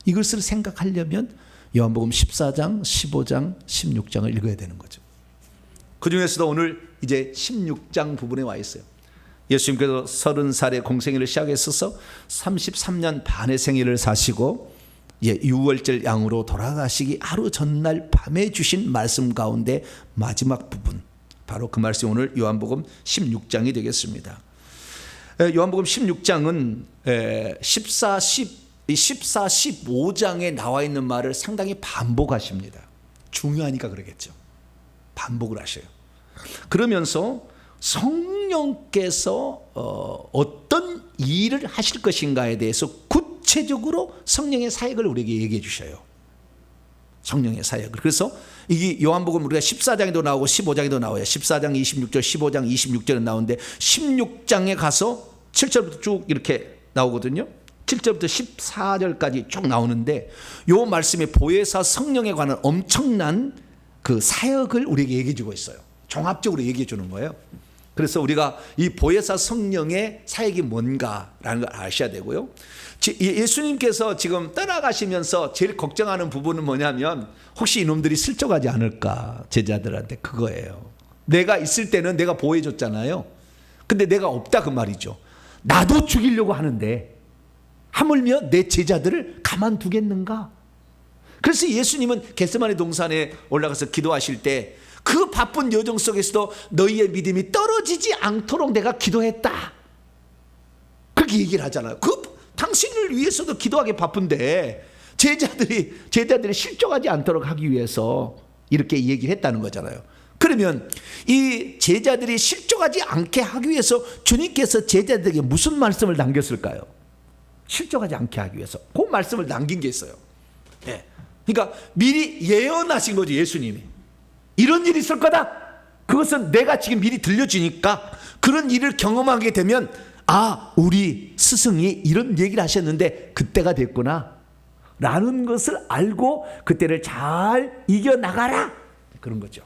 이것을 생각하려면 요한복음 14장, 15장, 16장을 읽어야 되는 거죠. 그 중에서도 오늘 이제 16장 부분에 와 있어요. 예수님께서 30살에 공생애를 시작했어서 33년 반의 생애를 사시고 유월절 양으로 돌아가시기 하루 전날 밤에 주신 말씀 가운데 마지막 부분, 바로 그 말씀이 오늘 요한복음 16장이 되겠습니다. 요한복음 16장은 14, 15장에 나와 있는 말을 상당히 반복하십니다. 중요하니까 그러겠죠. 반복을 하셔요. 그러면서 성령께서 어떤 일을 하실 것인가에 대해서 구체적으로 성령의 사역을 우리에게 얘기해 주셔요. 성령의 사역을. 그래서 이게 요한복음 우리가 14장에도 나오고 15장에도 나와요. 14장 26절, 15장 26절은 나오는데 16장에 가서 7절부터 쭉 이렇게 나오거든요. 7절부터 14절까지 쭉 나오는데 요 말씀에 보혜사 성령에 관한 엄청난 그 사역을 우리에게 얘기해 주고 있어요. 종합적으로 얘기해 주는 거예요. 그래서 우리가 이 보혜사 성령의 사역이 뭔가라는 걸 아셔야 되고요. 예수님께서 지금 떠나가시면서 제일 걱정하는 부분은 뭐냐면 혹시 이놈들이 슬쩍하지 않을까, 제자들한테. 그거예요. 내가 있을 때는 내가 보호해 줬잖아요. 근데 내가 없다 그 말이죠. 나도 죽이려고 하는데 하물며 내 제자들을 가만두겠는가? 그래서 예수님은 겟세마네 동산에 올라가서 기도하실 때 그 바쁜 여정 속에서도 너희의 믿음이 떨어지지 않도록 내가 기도했다, 그렇게 얘기를 하잖아요. 당신을 위해서도 기도하기 바쁜데 제자들이 실족하지 않도록 하기 위해서 이렇게 얘기를 했다는 거잖아요. 그러면 이 제자들이 실족하지 않게 하기 위해서 주님께서 제자들에게 무슨 말씀을 남겼을까요? 실족하지 않게 하기 위해서 그 말씀을 남긴 게 있어요. 네. 그러니까 미리 예언하신 거죠. 예수님이 이런 일이 있을 거다. 그것은 내가 지금 미리 들려주니까 그런 일을 경험하게 되면 우리 스승이 이런 얘기를 하셨는데 그때가 됐구나 라는 것을 알고 그때를 잘 이겨나가라, 그런 거죠.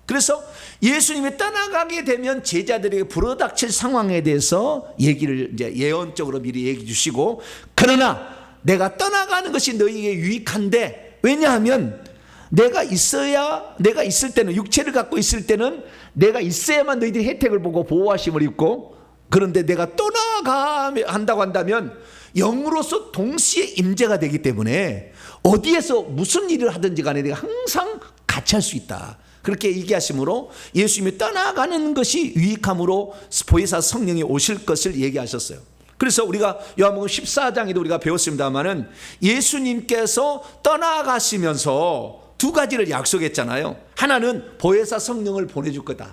그래서 예수님이 떠나가게 되면 제자들에게 불어닥칠 상황에 대해서 얘기를 이제 예언적으로 미리 얘기해 주시고, 그러나 내가 떠나가는 것이 너희에게 유익한데, 왜냐하면 내가 있을 때는, 육체를 갖고 있을 때는 내가 있어야만 너희들이 혜택을 보고 보호하심을 입고, 그런데 내가 떠나가야 한다고 한다면 영으로서 동시에 임재가 되기 때문에 어디에서 무슨 일을 하든지 간에 내가 항상 같이 할 수 있다, 그렇게 얘기하심으로 예수님이 떠나가는 것이 유익함으로 보혜사 성령이 오실 것을 얘기하셨어요. 그래서 우리가 요한복음 14장에도 우리가 배웠습니다마는 예수님께서 떠나가시면서 두 가지를 약속했잖아요. 하나는 보혜사 성령을 보내줄 거다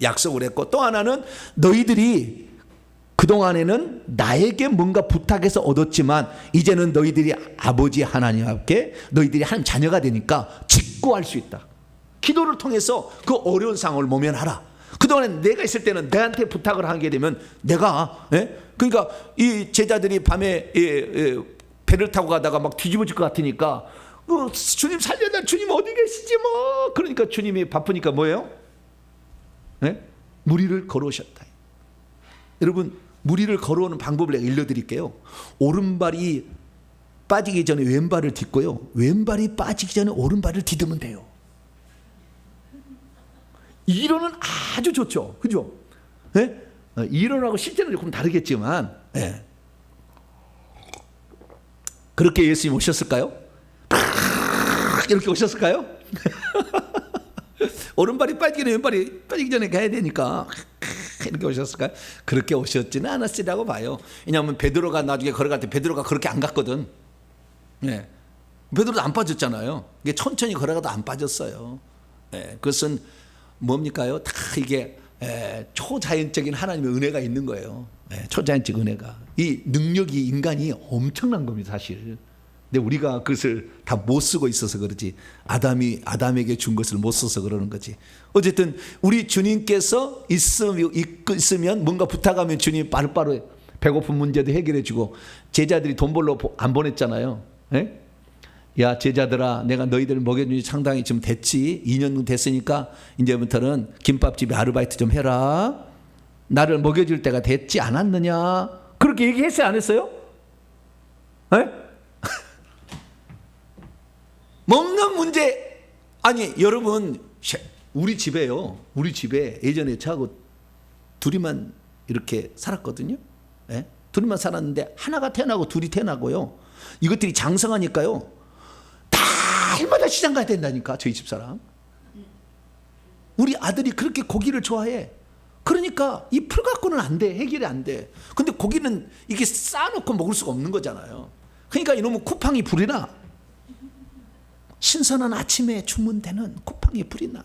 약속을 했고, 또 하나는 너희들이 그동안에는 나에게 뭔가 부탁해서 얻었지만 이제는 너희들이 아버지 하나님 앞에 너희들이 하나님 자녀가 되니까 직구할 수 있다. 기도를 통해서 그 어려운 상황을 모면하라. 그동안 내가 있을 때는 내한테 부탁을 하게 되면 내가, 그러니까 이 제자들이 밤에 배를 타고 가다가 막 뒤집어질 것 같으니까 주님 살려달라, 주님 어디 계시지 뭐. 그러니까 주님이 바쁘니까 뭐예요? 무리를 걸어오셨다. 여러분, 무리를 걸어오는 방법을 내가 일러드릴게요. 오른발이 빠지기 전에 왼발을 딛고요, 왼발이 빠지기 전에 오른발을 디디면 돼요. 이론은 아주 좋죠, 그죠? 이론하고 실제는 조금 다르겠지만, 그렇게 예수님 오셨을까요? 이렇게 오셨을까요? 오른발이 빠지기 전에 왼발이 빠지기 전에 가야 되니까 이렇게 오셨을까요? 그렇게 오셨지는 않았으리라고 봐요. 왜냐하면 베드로가 나중에 걸어갈 때 베드로가 그렇게 안 갔거든. 베드로도 안 빠졌잖아요. 이게 천천히 걸어가도 안 빠졌어요. 그것은 뭡니까요? 다 이게 초자연적인 하나님의 은혜가 있는 거예요. 초자연적 은혜가. 이 능력이 인간이 엄청난 겁니다, 사실. 근데 우리가 그것을 다 못 쓰고 있어서 그러지, 아담에게 준 것을 못 써서 그러는 거지. 어쨌든 우리 주님께서 있으면 뭔가 부탁하면 주님이 바로바로 배고픈 문제도 해결해 주고, 제자들이 돈 벌러 안 보냈잖아요. 야 제자들아, 내가 너희들을 먹여준 지 상당히 좀 됐지, 2년 정도 됐으니까 이제부터는 김밥집에 아르바이트 좀 해라, 나를 먹여줄 때가 됐지 않았느냐, 그렇게 얘기했어요, 안 했어요? 먹는 문제, 아니 여러분, 우리 집에요, 우리 집에 예전에 저하고 둘이만 이렇게 살았거든요. 둘이만 살았는데 하나가 태어나고 둘이 태어나고요, 이것들이 장성하니까요 달마다 시장 가야 된다니까. 저희 집사람, 우리 아들이 그렇게 고기를 좋아해. 그러니까 이 풀 갖고는 안 돼, 해결이 안 돼. 근데 고기는 이게 쌓아놓고 먹을 수가 없는 거잖아요. 그러니까 이놈은 쿠팡이 불이 나. 신선한 아침에 주문되는 쿠팡이 불이 나.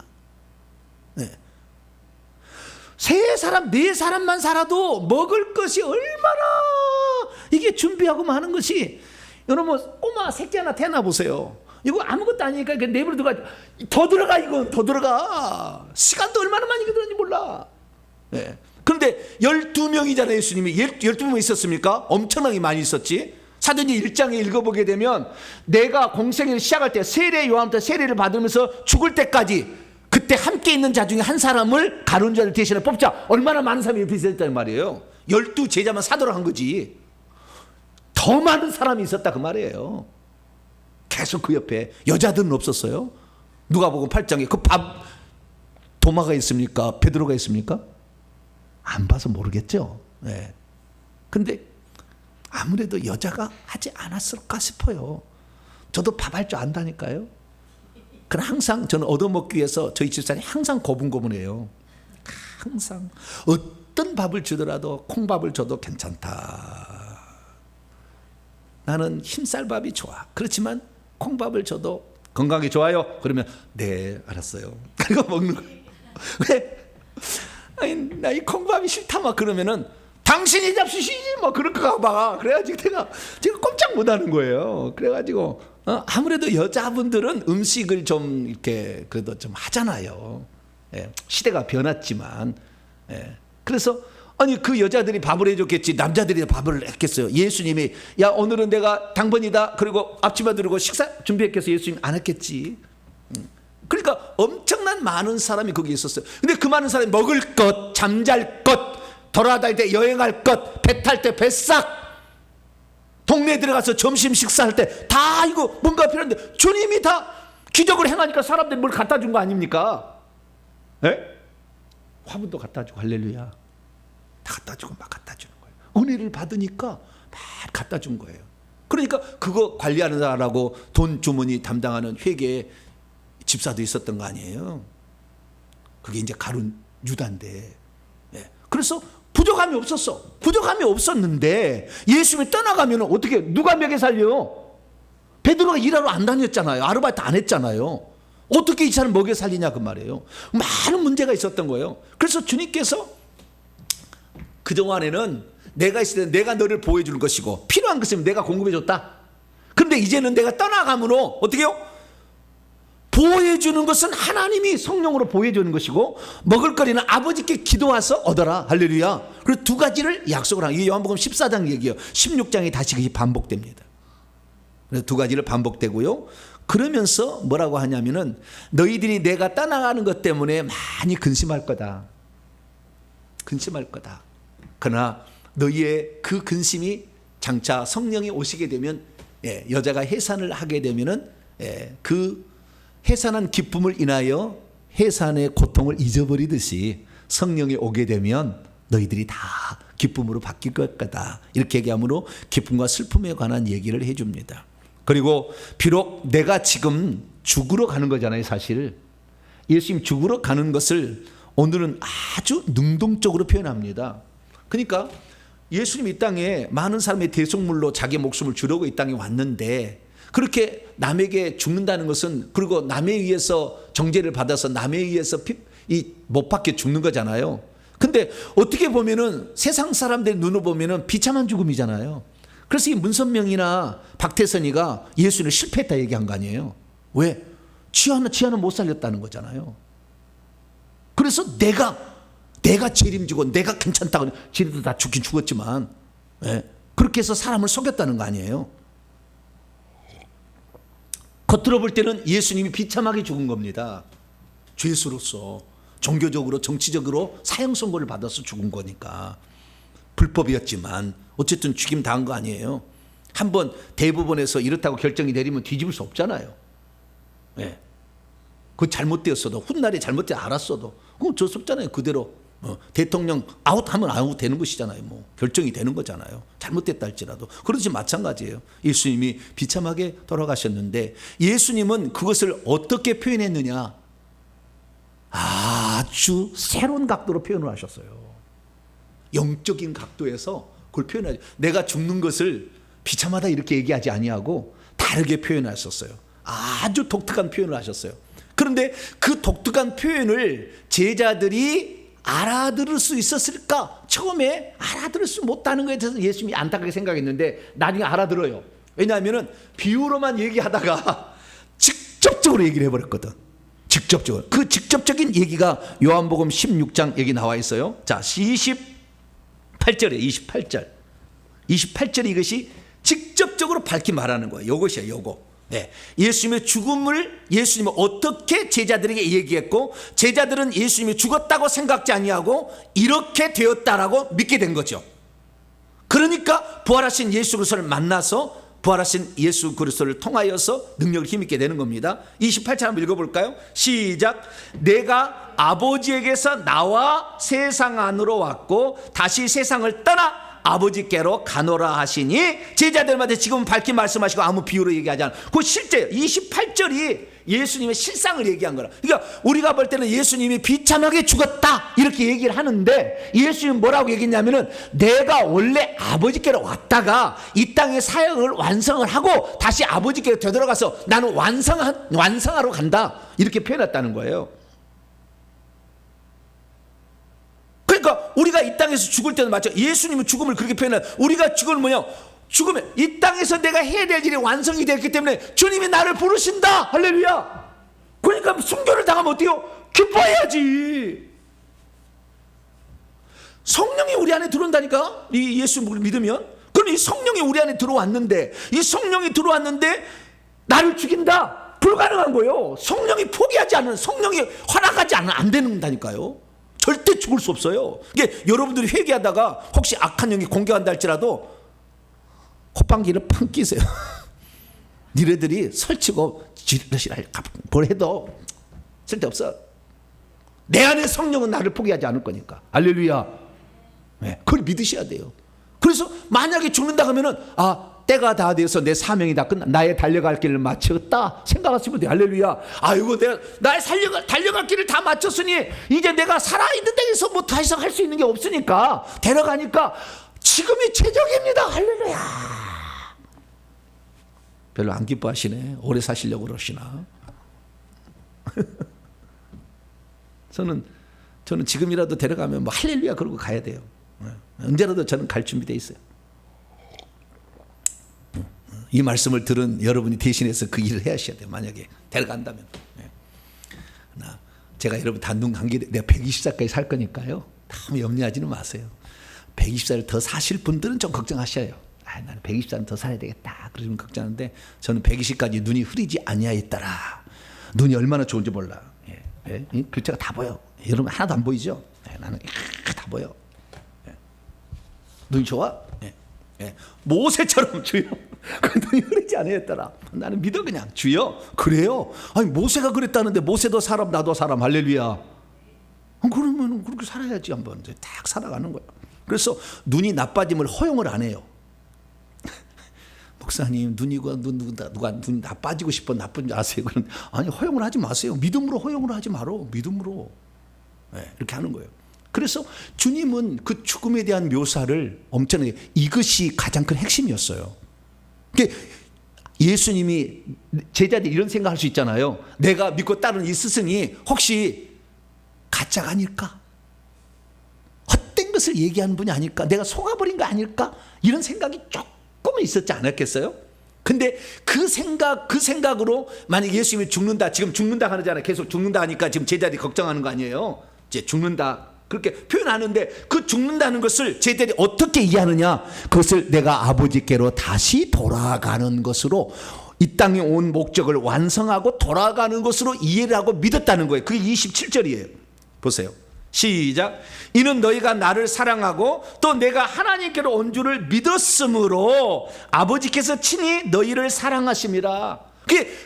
세 사람, 네 사람만 살아도 먹을 것이 얼마나 이게 준비하고 많은 것이. 여러분 꼬마 새끼 하나 태어나 보세요. 이거 아무것도 아니니까 그냥 내버려 들어가. 더 들어가, 이건 더 들어가. 시간도 얼마나 많이 들었는지 몰라. 네. 그런데 12명이잖아요. 예수님이 12명 있었습니까? 엄청나게 많이 있었지. 사도행전 1장에 읽어보게 되면 내가 공생애를 시작할 때 세례 요한부터 세례를 받으면서 죽을 때까지 그때 함께 있는 자 중에 한 사람을 가룟 자를 대신해 뽑자. 얼마나 많은 사람이 옆에 있었다는 말이에요. 12 제자만 사도를 한 거지. 더 많은 사람이 있었다 그 말이에요. 계속 그 옆에. 여자들은 없었어요. 누가복음 8장에 그 도마가 있습니까? 베드로가 있습니까? 안 봐서 모르겠죠. 네. 근데 아무래도 여자가 하지 않았을까 싶어요. 저도 밥 할 줄 안다니까요. 그럼 항상 저는 얻어먹기 위해서 저희 집사람이 항상 고분고분해요. 항상 어떤 밥을 주더라도 콩밥을 줘도 괜찮다. 나는 흰쌀밥이 좋아. 그렇지만 콩밥을 줘도 건강에 좋아요. 그러면 네 알았어요. 그거 먹는 거예요. 왜? 아니, 나 이 콩밥이 싫다 막 그러면은 당신이 잡수시지 뭐 그럴까 봐. 그래가지고 내가 지금 꼼짝 못하는 거예요. 그래가지고 아무래도 여자분들은 음식을 좀 이렇게 그래도 좀 하잖아요. 예, 시대가 변했지만. 예. 그래서 아니 그 여자들이 밥을 해줬겠지 남자들이 밥을 했겠어요. 예수님이 야 오늘은 내가 당번이다 그리고 앞치마 들고 식사 준비했겠어. 예수님 안 했겠지. 그러니까 엄청난 많은 사람이 거기 있었어요. 근데 그 많은 사람이 먹을 것, 잠잘 것, 돌아다닐 때 여행할 것, 배 탈 때 뱃삭, 동네에 들어가서 점심 식사할 때 다 이거 뭔가 필요한데 주님이 다 기적을 행하니까 사람들이 뭘 갖다 준 거 아닙니까? 예? 화분도 갖다 주고 할렐루야. 다 갖다 주고 막 갖다 주는 거예요. 은혜를 받으니까 막 갖다 준 거예요. 그러니까 그거 관리하는 사람하고 돈 주머니 담당하는 회계 집사도 있었던 거 아니에요. 그게 이제 가룟 유다인데. 예. 그래서 부족함이 없었어. 부족함이 없었는데 예수님이 떠나가면 어떻게 누가 먹여 살려? 베드로가 일하러 안 다녔잖아요. 아르바이트 안 했잖아요. 어떻게 이 사람 먹여 살리냐 그 말이에요. 많은 문제가 있었던 거예요. 그래서 주님께서 그동안에는 내가 있을 때 내가 너를 보호해 줄 것이고 필요한 것이면 내가 공급해 줬다. 그런데 이제는 내가 떠나가므로 어떻게 해요? 보호해 주는 것은 하나님이 성령으로 보호해 주는 것이고 먹을 거리는 아버지께 기도와서 얻어라. 할렐루야. 그리고 두 가지를 약속을 하는 이게 요한복음 14장 얘기예요. 16장이 다시 그게 반복됩니다. 그래서 두 가지를 반복되고요. 그러면서 뭐라고 하냐면은 너희들이 내가 떠나가는 것 때문에 많이 근심할 거다. 근심할 거다. 그러나 너희의 그 근심이 장차 성령이 오시게 되면 여자가 해산을 하게 되면은 그 해산한 기쁨을 인하여 해산의 고통을 잊어버리듯이 성령이 오게 되면 너희들이 다 기쁨으로 바뀔 것 같다. 이렇게 얘기하므로 기쁨과 슬픔에 관한 얘기를 해줍니다. 그리고 비록 내가 지금 죽으러 가는 거잖아요. 사실 예수님 죽으러 가는 것을 오늘은 아주 능동적으로 표현합니다. 그러니까 예수님 이 땅에 많은 사람의 대속물로 자기 목숨을 주려고 이 땅에 왔는데 그렇게 남에게 죽는다는 것은 그리고 남에 의해서 정죄를 받아서 남에 의해서 못 박혀 죽는 거잖아요. 근데 어떻게 보면은 세상 사람들 눈으로 보면은 비참한 죽음이잖아요. 그래서 이 문선명이나 박태선이가 예수를 실패했다 얘기한 거 아니에요. 왜? 지하는 못 살렸다는 거잖아요. 그래서 내가 책임지고 내가 괜찮다고 지네도 다 죽긴 죽었지만 그렇게 해서 사람을 속였다는 거 아니에요. 겉으로 볼 때는 예수님이 비참하게 죽은 겁니다. 죄수로서 종교적으로 정치적으로 사형 선고를 받아서 죽은 거니까 불법이었지만 어쨌든 죽임 당한 거 아니에요. 한번 대법원에서 이렇다고 결정이 내리면 뒤집을 수 없잖아요. 그 잘못되었어도 훗날에 잘못돼 알았어도 그건 어쩔 수 없잖아요. 그대로 대통령 아웃하면 아웃 되는 것이잖아요. 뭐 결정이 되는 거잖아요. 잘못됐다 할지라도. 그렇지 마찬가지예요. 예수님이 비참하게 돌아가셨는데 예수님은 그것을 어떻게 표현했느냐? 아주 새로운 각도로 표현을 하셨어요. 영적인 각도에서 그걸 표현하죠. 내가 죽는 것을 비참하다 이렇게 얘기하지 아니하고 다르게 표현하셨어요. 아주 독특한 표현을 하셨어요. 그런데 그 독특한 표현을 제자들이 알아들을 수 있었을까? 처음에 알아들을 수 못하는 것에 대해서 예수님이 안타깝게 생각했는데 나중에 알아들어요. 왜냐하면 비유로만 얘기하다가 직접적으로 얘기를 해버렸거든. 직접적으로. 그 직접적인 얘기가 요한복음 16장 여기 나와 있어요. 자, 28절이에요. 28절. 28절에 이것이 직접적으로 밝히 말하는 거예요. 이것이에요. 요거. 네. 예수님의 죽음을 예수님은 어떻게 제자들에게 얘기했고, 제자들은 예수님이 죽었다고 생각지 아니하고 이렇게 되었다라고 믿게 된 거죠. 그러니까 부활하신 예수 그리스도를 만나서 부활하신 예수 그리스도를 통하여서 능력을 힘있게 되는 겁니다. 28절 한번 읽어볼까요? 시작. 내가 아버지에게서 나와 세상 안으로 왔고 다시 세상을 떠나 아버지께로 가노라 하시니, 제자들한테 지금 밝히 말씀하시고 아무 비유로 얘기하지 않아요. 그 실제 28절이 예수님의 실상을 얘기한 거라. 그러니까 우리가 볼 때는 예수님이 비참하게 죽었다 이렇게 얘기를 하는데, 예수님은 뭐라고 얘기했냐면은 내가 원래 아버지께로 왔다가 이 땅의 사역을 완성을 하고 다시 아버지께로 되돌아가서 나는 완성하러 간다 이렇게 표현했다는 거예요. 그러니까 우리가 이 땅에서 죽을 때는 맞죠. 예수님은 죽음을 그렇게 표현해요. 우리가 죽을 뭐냐? 죽으면 이 땅에서 내가 해야 될 일이 완성이 됐기 때문에 주님이 나를 부르신다. 할렐루야. 그러니까 순교를 당하면 어때요? 기뻐해야지. 성령이 우리 안에 들어온다니까. 이 예수를 믿으면. 그럼 이 성령이 우리 안에 들어왔는데, 이 성령이 들어왔는데 나를 죽인다. 불가능한 거예요. 성령이 포기하지 않는, 성령이 허락하지 않으면 안 된다니까요. 절대 죽을 수 없어요. 이게 여러분들이 회개하다가 혹시 악한 영이 공격한다 할지라도 콧방귀를 팡 끼세요. 니네들이 설치고 뭘 해도 쓸데없어. 내 안에 성령은 나를 포기하지 않을 거니까. 할렐루야. 네, 그걸 믿으셔야 돼요. 그래서 만약에 죽는다 하면은 때가 다 되어서 내 사명이 다 끝나, 나의 달려갈 길을 마쳤다 생각하시면 돼요. 할렐루야. 아이고 내가 나의 달려갈 길을 다 마쳤으니 이제 내가 살아있는 데에서 뭐 더 이상 할 수 있는 게 없으니까 데려가니까 지금이 최적입니다. 할렐루야. 별로 안 기뻐하시네. 오래 사시려고 그러시나. 저는 지금이라도 데려가면 뭐 할렐루야 그러고 가야 돼요. 언제라도 저는 갈 준비되어 있어요. 이 말씀을 들은 여러분이 대신해서 그 일을 해야셔야 돼요. 만약에 데려간다면. 제가 여러분 다 눈 감기, 내가 120살까지 살 거니까요. 다 염려하지는 마세요. 120살 더 사실 분들은 좀 걱정하셔요. 나는 120살은 더 살아야 되겠다. 그러시면 걱정하는데, 저는 120까지 눈이 흐리지 아니하였더라. 눈이 얼마나 좋은지 몰라. 글자가 다 보여. 여러분 하나도 안 보이죠? 나는 다 보여. 눈이 좋아? 모세처럼 주여 그 눈이 흐리지 않았더라. 나는 믿어 그냥. 주여 그래요? 아니 모세가 그랬다는데, 모세도 사람 나도 사람. 할렐루야. 그러면 그렇게 살아야지. 한번 딱 살아가는 거야. 그래서 눈이 나빠짐을 허용을 안 해요. 목사님 눈이고 누가 눈이 나빠지고 싶어 나쁜 줄 아세요? 그런 아니 허용을 하지 마세요. 믿음으로 허용을 하지 마로. 믿음으로 이렇게 하는 거예요. 그래서 주님은 그 죽음에 대한 묘사를 엄청나게, 이것이 가장 큰 핵심이었어요. 예수님이, 제자들이 이런 생각할 수 있잖아요. 내가 믿고 따르는 이 스승이 혹시 가짜가 아닐까? 헛된 것을 얘기하는 분이 아닐까? 내가 속아버린 거 아닐까? 이런 생각이 조금은 있었지 않았겠어요? 근데 그 생각으로 만약 예수님이 죽는다, 지금 죽는다 하잖아요. 계속 죽는다 하니까 지금 제자들이 걱정하는 거 아니에요? 이제 죽는다 그렇게 표현하는데, 그 죽는다는 것을 제자들이 어떻게 이해하느냐? 그것을 내가 아버지께로 다시 돌아가는 것으로, 이 땅에 온 목적을 완성하고 돌아가는 것으로 이해를 하고 믿었다는 거예요. 그게 27절이에요. 보세요. 시작. 이는 너희가 나를 사랑하고 또 내가 하나님께로 온 줄을 믿었으므로 아버지께서 친히 너희를 사랑하심이라.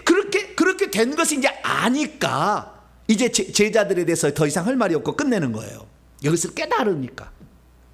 그렇게 된 것이 이제 아니까 이제 제자들에 대해서 더 이상 할 말이 없고 끝내는 거예요. 여기서 깨달으니까.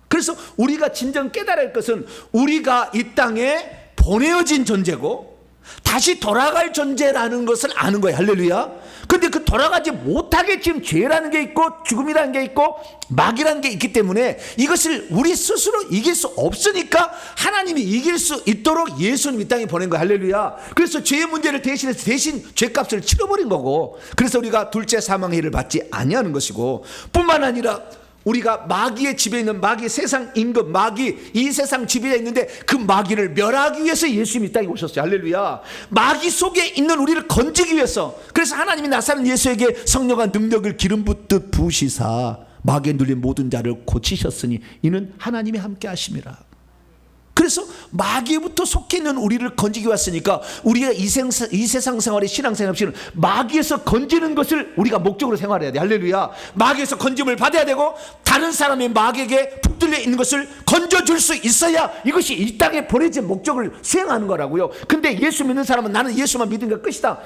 그래서 우리가 진정 깨달을 것은 우리가 이 땅에 보내어진 존재고 다시 돌아갈 존재라는 것을 아는 거예요. 할렐루야. 근데 그 돌아가지 못하게 지금 죄라는 게 있고 죽음이라는 게 있고 마귀라는 게 있기 때문에 이것을 우리 스스로 이길 수 없으니까 하나님이 이길 수 있도록 예수님 이 땅에 보낸 거예요. 할렐루야. 그래서 죄의 문제를 대신 죄값을 치러버린 거고, 그래서 우리가 둘째 사망의 일을 받지 아니하는 것이고, 뿐만 아니라 우리가 마귀의 지배에 있는 마귀 세상 임금 마귀 이 세상 지배에 있는데 그 마귀를 멸하기 위해서 예수님이 이 땅에 오셨어요. 할렐루야. 마귀 속에 있는 우리를 건지기 위해서. 그래서 하나님이 나사렛 예수에게 성령과 능력을 기름 붓듯 부으시사 마귀에 눌린 모든 자를 고치셨으니 이는 하나님이 함께 하심이라. 그래서 마귀부터 속해 있는 우리를 건지기 왔으니까 우리가 이 세상 생활의 신앙생활 없이는 마귀에서 건지는 것을 우리가 목적으로 생활해야 돼. 할렐루야. 마귀에서 건짐을 받아야 되고 다른 사람의 마귀에게 붙들려 있는 것을 건져줄 수 있어야 이것이 이 땅에 보내진 목적을 수행하는 거라고요. 근데 예수 믿는 사람은 나는 예수만 믿으니까 끝이다.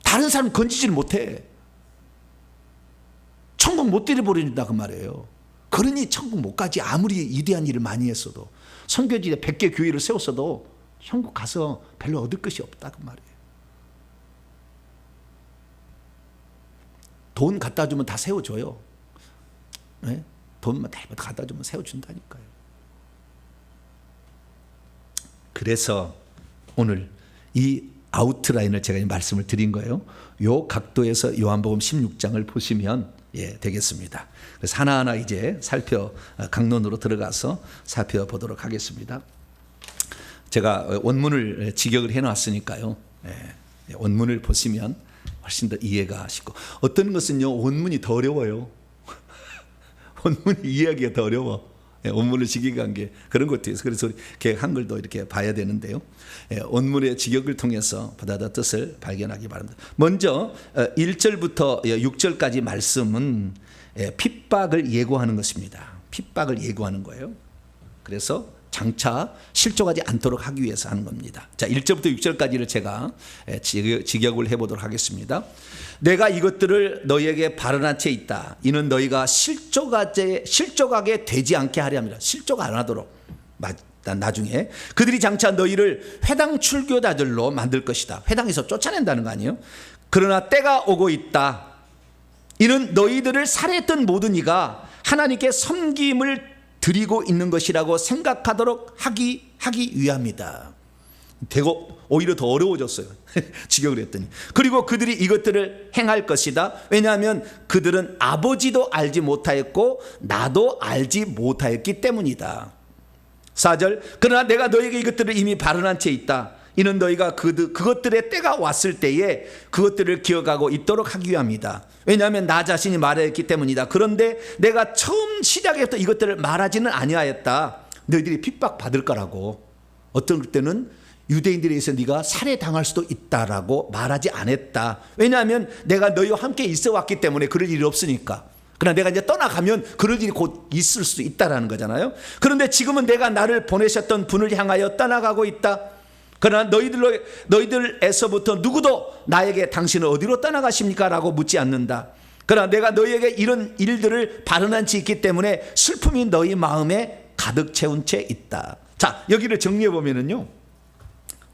다른 사람 건지지를 못해. 천국 못 들여버린다 그 말이에요. 그러니 천국 못 가지. 아무리 위대한 일을 많이 했어도 선교지에 100개 교회를 세웠어도 천국 가서 별로 얻을 것이 없다 그 말이에요. 돈 갖다 주면 다 세워줘요. 네? 돈만 다 갖다 주면 세워준다니까요. 그래서 오늘 이 아웃라인을 제가 말씀을 드린 거예요. 요 각도에서 요한복음 16장을 보시면 되겠습니다. 그래서 하나하나 이제 강론으로 들어가서 살펴보도록 하겠습니다. 제가 원문을 직역을 해놨으니까요. 원문을 보시면 훨씬 더 이해가 쉽고 어떤 것은요 원문이 더 어려워요. 원문이 이해하기가 더 어려워. 원문을 직역한 게 그런 것도 있어요. 그래서 이렇게 한글도 이렇게 봐야 되는데요. 원문의 직역을 통해서 보다 더 뜻을 발견하기 바랍니다. 먼저 1절부터 6절까지 말씀은 핍박을 예고하는 것입니다. 핍박을 예고하는 거예요. 그래서 장차 실족하지 않도록 하기 위해서 하는 겁니다. 자, 1절부터 6절까지를 제가 직역을 해보도록 하겠습니다. 내가 이것들을 너희에게 발언한 채 있다. 이는 너희가 실족하게 되지 않게 하려 합니다. 실족 안 하도록. 나중에 그들이 장차 너희를 회당 출교자들로 만들 것이다. 회당에서 쫓아낸다는 거 아니에요? 그러나 때가 오고 있다. 이는 너희들을 살해했던 모든 이가 하나님께 섬김을 드리고 있는 것이라고 생각하도록 하기 위함이다. 되고 오히려 더 어려워졌어요. 직역을 했더니. 그리고 그들이 이것들을 행할 것이다. 왜냐하면 그들은 아버지도 알지 못하였고 나도 알지 못하였기 때문이다. 4절 그러나 내가 너에게 이것들을 이미 발언한 채 있다. 이는 너희가 그것들의 때가 왔을 때에 그것들을 기억하고 있도록 하기 위함이다. 왜냐하면 나 자신이 말하였기 때문이다. 그런데 내가 처음 시작에부터 이것들을 말하지는 아니하였다. 너희들이 핍박받을 거라고. 어떤 때는 유대인들에 의해서 네가 살해당할 수도 있다라고 말하지 않았다. 왜냐하면 내가 너희와 함께 있어 왔기 때문에 그럴 일이 없으니까. 그러나 내가 이제 떠나가면 그럴 일이 곧 있을 수도 있다라는 거잖아요. 그런데 지금은 내가 나를 보내셨던 분을 향하여 떠나가고 있다. 그러나 너희들에서부터 누구도 나에게 당신은 어디로 떠나가십니까? 라고 묻지 않는다. 그러나 내가 너희에게 이런 일들을 발언한 지 있기 때문에 슬픔이 너희 마음에 가득 채운 채 있다. 자, 여기를 정리해 보면은요.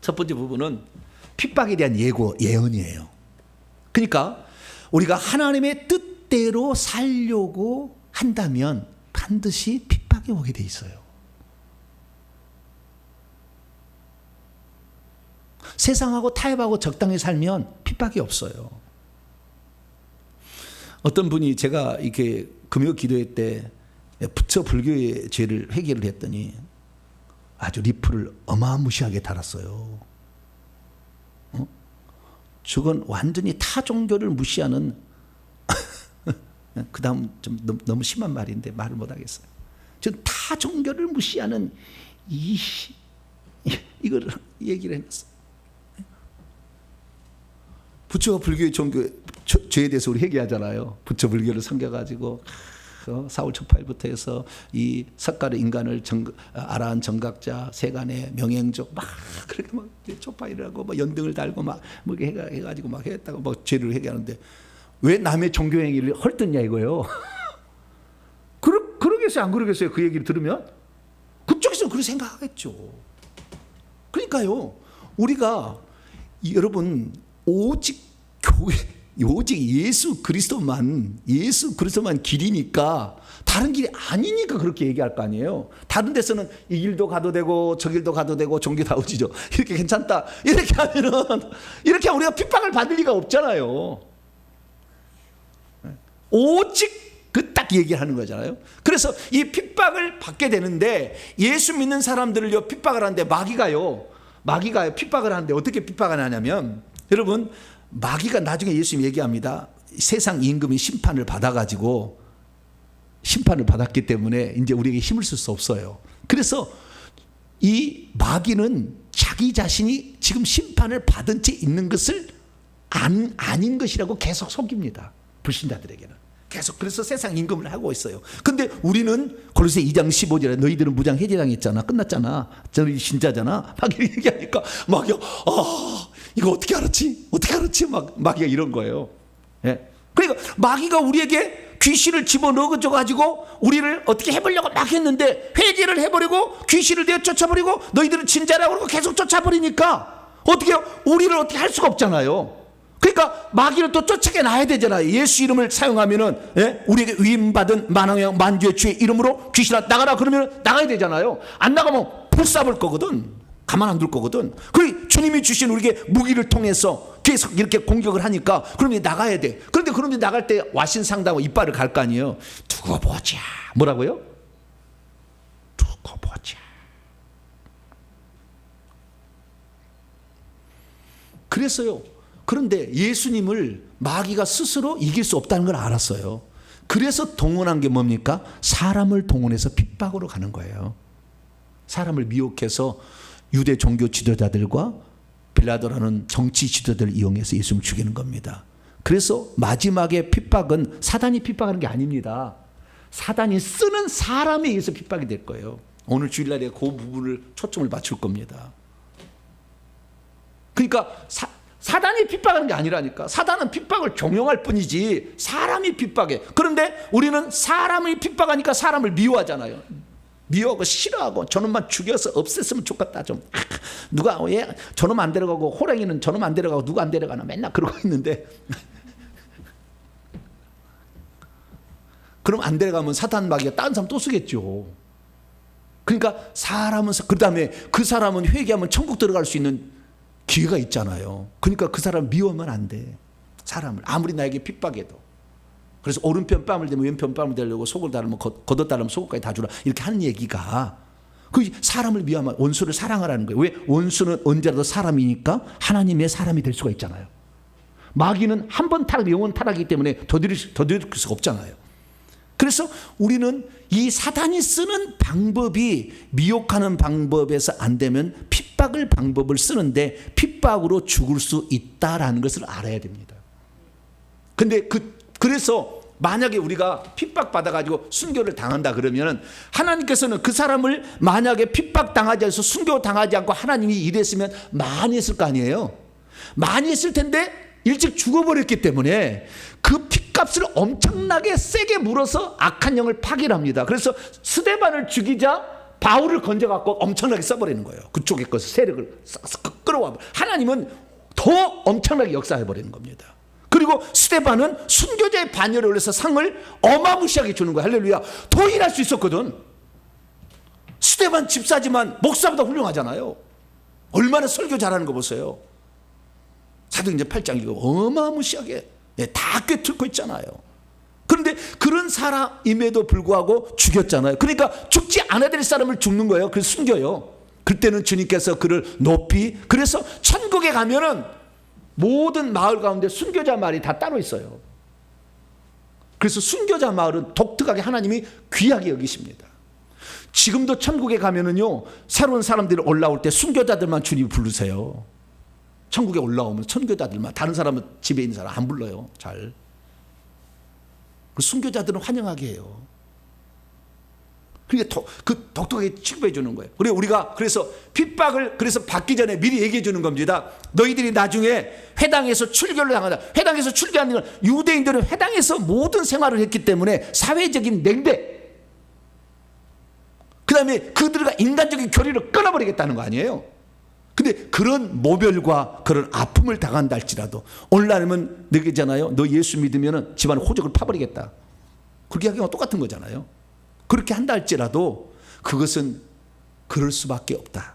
첫 번째 부분은 핍박에 대한 예언이에요. 그러니까 우리가 하나님의 뜻대로 살려고 한다면 반드시 핍박이 오게 돼 있어요. 세상하고 타협하고 적당히 살면 핍박이 없어요. 어떤 분이 제가 이렇게 금요 기도회 때 부처 불교의 죄를 회개를 했더니 아주 리플을 어마무시하게 달았어요. 저건 완전히 타 종교를 무시하는 그 다음 좀 너무 심한 말인데 말을 못 하겠어요. 전 타 종교를 무시하는 이걸 얘기를 해놨어요. 부처 불교의 종교 죄에 대해서 우리 회개하잖아요. 부처 불교를 섬겨가지고 사울 척파일부터 해서 이 석가래 인간을 아라한 정각자 세간의 명행적 막 그렇게 막 척파일하고 막 연등을 달고 막 해가지고 막 했다고 막 죄를 회개하는데 왜 남의 종교 행위를 헐뜯냐 이거요. 그러겠어요 안 그러겠어요? 그 얘기를 들으면 그쪽에서 그렇게 생각하겠죠. 그러니까요 우리가 여러분 오직 예수 그리스도만 길이니까 다른 길이 아니니까 그렇게 얘기할 거 아니에요. 다른 데서는 이 길도 가도 되고 저 길도 가도 되고 종교 다 오지죠. 이렇게 괜찮다. 이렇게 하면은 이렇게 우리가 핍박을 받을 리가 없잖아요. 오직 그 딱 딱 얘기하는 거잖아요. 그래서 이 핍박을 받게 되는데 예수 믿는 사람들을요 핍박을 하는데 마귀가요 핍박을 하는데 어떻게 핍박을 하냐면 여러분 마귀가 나중에 예수님 얘기합니다. 세상 임금이 심판을 받아가지고 심판을 받았기 때문에 이제 우리에게 힘을 쓸 수 없어요. 그래서 이 마귀는 자기 자신이 지금 심판을 받은 채 있는 것을 아닌 것이라고 계속 속입니다. 불신자들에게는. 계속 그래서 세상 임금을 하고 있어요. 근데 우리는 골로새 2장 15절에 너희들은 무장 해제당했잖아. 끝났잖아. 너희 신자잖아. 막 이렇게 얘기하니까 마귀가 이거 어떻게 알았지? 어떻게 알았지? 마귀가 이런 거예요. 예. 그러니까 마귀가 우리에게 귀신을 집어넣어줘 가지고 우리를 어떻게 해보려고 막 했는데 회개를 해버리고 귀신을 내어 쫓아버리고 너희들은 진짜라고 그러고 계속 쫓아버리니까 어떻게 해요? 우리를 어떻게 할 수가 없잖아요. 그러니까 마귀를 또 쫓아내야 되잖아요. 예수 이름을 사용하면은 우리에게 위임받은 만왕의 만주의 주의 이름으로 귀신아 나가라 그러면 나가야 되잖아요. 안 나가면 불사볼 거거든. 가만 안 둘 거거든. 그 주님이 주신 우리에게 무기를 통해서 계속 이렇게 공격을 하니까 그럼 나가야 돼. 그런데 나갈 때 와신상담하고 이빨을 갈 거 아니에요. 두고 보자. 뭐라고요? 두고 보자. 그래서요. 그런데 예수님을 마귀가 스스로 이길 수 없다는 걸 알았어요. 그래서 동원한 게 뭡니까? 사람을 동원해서 핍박으로 가는 거예요. 사람을 미혹해서 유대 종교 지도자들과 빌라도라는 정치 지도자들을 이용해서 예수님을 죽이는 겁니다. 그래서 마지막에 핍박은 사단이 핍박하는 게 아닙니다. 사단이 쓰는 사람에 의해서 핍박이 될 거예요. 오늘 주일날에 그 부분을 초점을 맞출 겁니다. 그러니까 사단이 핍박하는 게 아니라니까. 사단은 핍박을 종용할 뿐이지 사람이 핍박해. 그런데 우리는 사람이 핍박하니까 사람을 미워하잖아요. 미워하고 싫어하고 저놈만 죽여서 없앴으면 좋겠다. 좀 누가 저놈 안 데려가고 호랑이는 저놈 안 데려가고 누가 안 데려가나 맨날 그러고 있는데 그럼 안 데려가면 사탄 마귀가 다른 사람 또 쓰겠죠. 그러니까 사람은 그다음에 그 사람은 회개하면 천국 들어갈 수 있는 기회가 있잖아요. 그러니까 그 사람 미워하면 안 돼. 사람을 아무리 나에게 핍박해도. 그래서 오른편 뺨을 대면 왼편 뺨을 대려고 속을 다르면 걷어 따르면 속까지 다 주라 이렇게 하는 얘기가 그 사람을 미워하면 원수를 사랑하라는 거예요. 왜? 원수는 언제라도 사람이니까 하나님의 사람이 될 수가 있잖아요. 마귀는 한 번 타락 영원 타락이기 때문에 더딜 수가 없잖아요. 그래서 우리는 이 사단이 쓰는 방법이 미혹하는 방법에서 안 되면 핍박을 방법을 쓰는데 핍박으로 죽을 수 있다라는 것을 알아야 됩니다. 근데 그래서 만약에 우리가 핍박받아가지고 순교를 당한다 그러면 하나님께서는 그 사람을 만약에 핍박당하지 않아서 순교당하지 않고 하나님이 일했으면 많이 했을 거 아니에요. 많이 했을 텐데 일찍 죽어버렸기 때문에 그 핏값을 엄청나게 세게 물어서 악한 영을 파괴합니다. 그래서 스데반을 죽이자 바울을 건져갖고 엄청나게 써버리는 거예요. 그쪽에 것을 세력을 끌어와. 하나님은 더 엄청나게 역사해버리는 겁니다. 그리고 스데반은 순교자의 반열에 올려서 상을 어마무시하게 주는 거야. 할렐루야. 더 일할 수 있었거든. 스데반 집사지만 목사보다 훌륭하잖아요. 얼마나 설교 잘하는 거 보세요. 사도행전 8장 이거 어마무시하게 다 꿰뚫고 있잖아요. 그런데 그런 사람임에도 불구하고 죽였잖아요. 그러니까 죽지 않아야 될 사람을 죽는 거예요. 그래서 숨겨요. 그때는 주님께서 그를 높이, 그래서 천국에 가면은 모든 마을 가운데 순교자 마을이 다 따로 있어요. 그래서 순교자 마을은 독특하게 하나님이 귀하게 여기십니다. 지금도 천국에 가면은요, 새로운 사람들이 올라올 때 순교자들만 주님이 부르세요. 천국에 올라오면 선교자들만, 다른 사람은 집에 있는 사람 안 불러요. 잘. 순교자들은 환영하게 해요. 그러니까 그 독특하게 취급해 주는 거예요. 우리가 그래서 핍박을 그래서 받기 전에 미리 얘기해 주는 겁니다. 너희들이 나중에 회당에서 출교를 당하다. 회당에서 출교하는 건 유대인들은 회당에서 모든 생활을 했기 때문에 사회적인 냉대, 그 다음에 그들과 인간적인 교류를 끊어버리겠다는 거 아니에요. 근데 그런 모별과 그런 아픔을 당한다 할지라도 오늘날은 너희잖아요. 너 예수 믿으면 집안 호적을 파버리겠다. 그렇게 하기가 똑같은 거잖아요. 그렇게 한다 할지라도 그것은 그럴 수밖에 없다.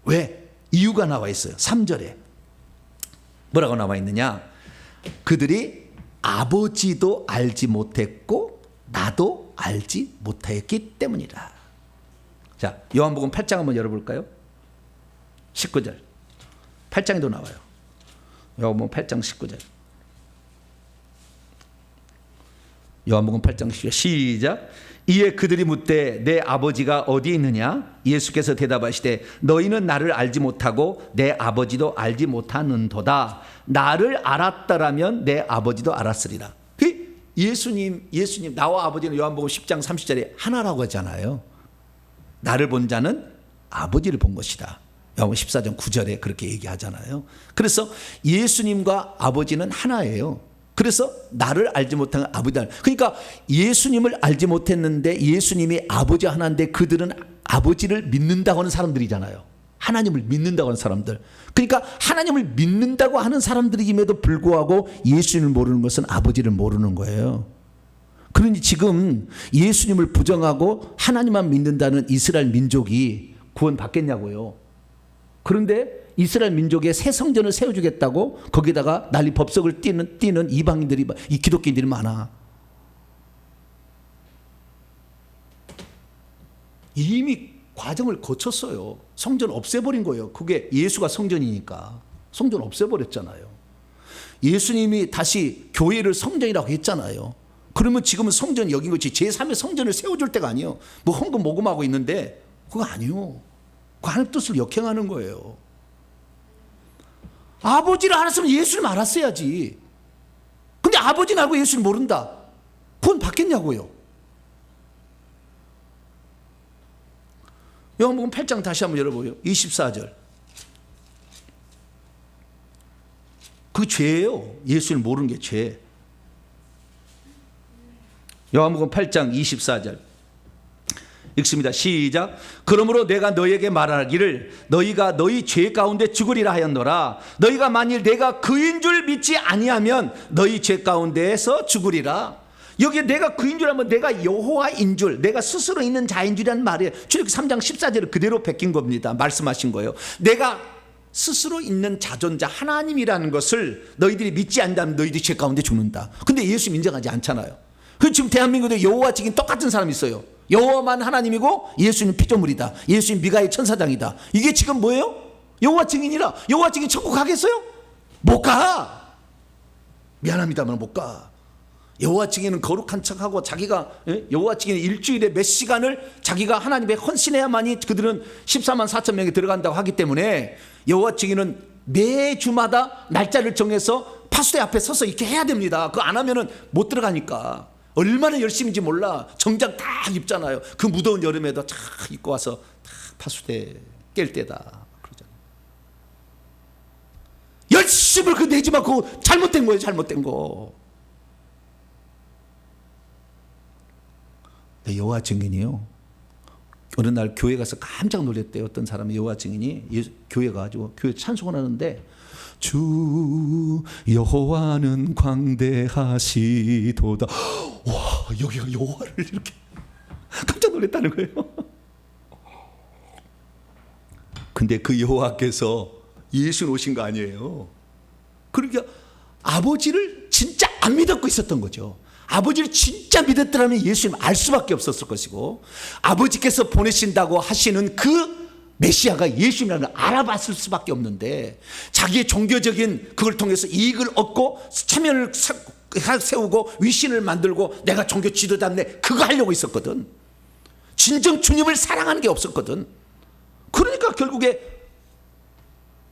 왜? 이유가 나와 있어요. 3절에 뭐라고 나와 있느냐? 그들이 아버지도 알지 못했고 나도 알지 못하였기 때문이라. 자, 요한복음 8장 한번 열어볼까요? 19절. 8장에도 나와요. 요한복음 8장 19절. 요한복음 8장 19절 시작. 이에 그들이 묻되 내 아버지가 어디 있느냐? 예수께서 대답하시되 너희는 나를 알지 못하고 내 아버지도 알지 못하는도다. 나를 알았더라면 내 아버지도 알았으리라. 예수님 나와 아버지는 요한복음 10장 30절에 하나라고 하잖아요. 나를 본 자는 아버지를 본 것이다. 요한복음 14장 9절에 그렇게 얘기하잖아요. 그래서 예수님과 아버지는 하나예요. 그래서 나를 알지 못한 아버지다. 그러니까 예수님을 알지 못했는데 예수님이 아버지 하나인데 그들은 아버지를 믿는다고 하는 사람들이잖아요. 하나님을 믿는다고 하는 사람들. 그러니까 하나님을 믿는다고 하는 사람들임에도 불구하고 예수님을 모르는 것은 아버지를 모르는 거예요. 그러니 지금 예수님을 부정하고 하나님만 믿는다는 이스라엘 민족이 구원받겠냐고요. 그런데 이스라엘 민족의 새 성전을 세워주겠다고 거기다가 난리 법석을 띄는 이방인들이, 이 기독교인들이 많아. 이미 과정을 거쳤어요. 성전 없애버린 거예요. 그게 예수가 성전이니까. 성전 없애버렸잖아요. 예수님이 다시 교회를 성전이라고 했잖아요. 그러면 지금은 성전 여긴 거지. 제3의 성전을 세워줄 때가 아니에요. 뭐 헌금 모금하고 있는데 그거 아니에요. 그 하나님 뜻을 역행하는 거예요. 아버지를 알았으면 예수를 알았어야지. 근데 아버지는 알고 예수를 모른다. 구원 받겠냐고요. 요한복음 8장 다시 한번 열어보세요. 24절. 그 죄예요. 예수를 모르는 게 죄. 요한복음 8장 24절 읽습니다. 시작. 그러므로 내가 너희에게 말하기를 너희가 너희 죄 가운데 죽으리라 하였노라. 너희가 만일 내가 그인 줄 믿지 아니하면 너희 죄 가운데에서 죽으리라. 여기에 내가 그인 줄 하면 내가 여호와인 줄, 내가 스스로 있는 자인 줄이라는 말이에요. 출애굽기 3장 14절을 그대로 베낀 겁니다. 말씀하신 거예요. 내가 스스로 있는 자존자 하나님이라는 것을 너희들이 믿지 않는다면 너희들이 죄 가운데 죽는다. 근데 예수님 인정하지 않잖아요. 그 지금 대한민국에 여호와 증인 똑같은 사람이 있어요. 여호와만 하나님이고 예수님 피조물이다. 예수님 미가의 천사장이다. 이게 지금 뭐예요? 여호와 증인이라. 여호와 증인 천국 가겠어요? 못 가. 미안합니다만 못 가. 여호와 증인은 거룩한 척하고 자기가 여호와 증인은 일주일에 몇 시간을 자기가 하나님에 헌신해야만이 그들은 14만 4천 명이 들어간다고 하기 때문에 여호와 증인은 매주마다 날짜를 정해서 파수대 앞에 서서 이렇게 해야 됩니다. 그거 안 하면은 못 들어가니까. 얼마나 열심인지 몰라. 정장 딱 입잖아요. 그 무더운 여름에도 쫙 입고 와서 딱 파수대 깰 때다. 그러잖아요. 열심을 그 내지만 그거 잘못된 거예요. 잘못된 거. 여호와 증인이요. 어느 날 교회 가서 깜짝 놀랐대요. 어떤 사람이 여호와 증인이 교회 가가지고 교회 찬송을 하는데 주 여호와는 광대하시도다. 와, 여기가 여호와를 이렇게 깜짝 놀랐다는 거예요. 근데 그 여호와께서 예수는 오신 거 아니에요. 그러니까 아버지를 진짜 안 믿었고 있었던 거죠. 아버지를 진짜 믿었더라면 예수님 알 수밖에 없었을 것이고 아버지께서 보내신다고 하시는 그 메시아가 예수님이라는 걸 알아봤을 수밖에 없는데 자기의 종교적인 그걸 통해서 이익을 얻고 체면을 세우고 위신을 만들고 내가 종교 지도자인데 그거 하려고 있었거든. 진정 주님을 사랑하는 게 없었거든. 그러니까 결국에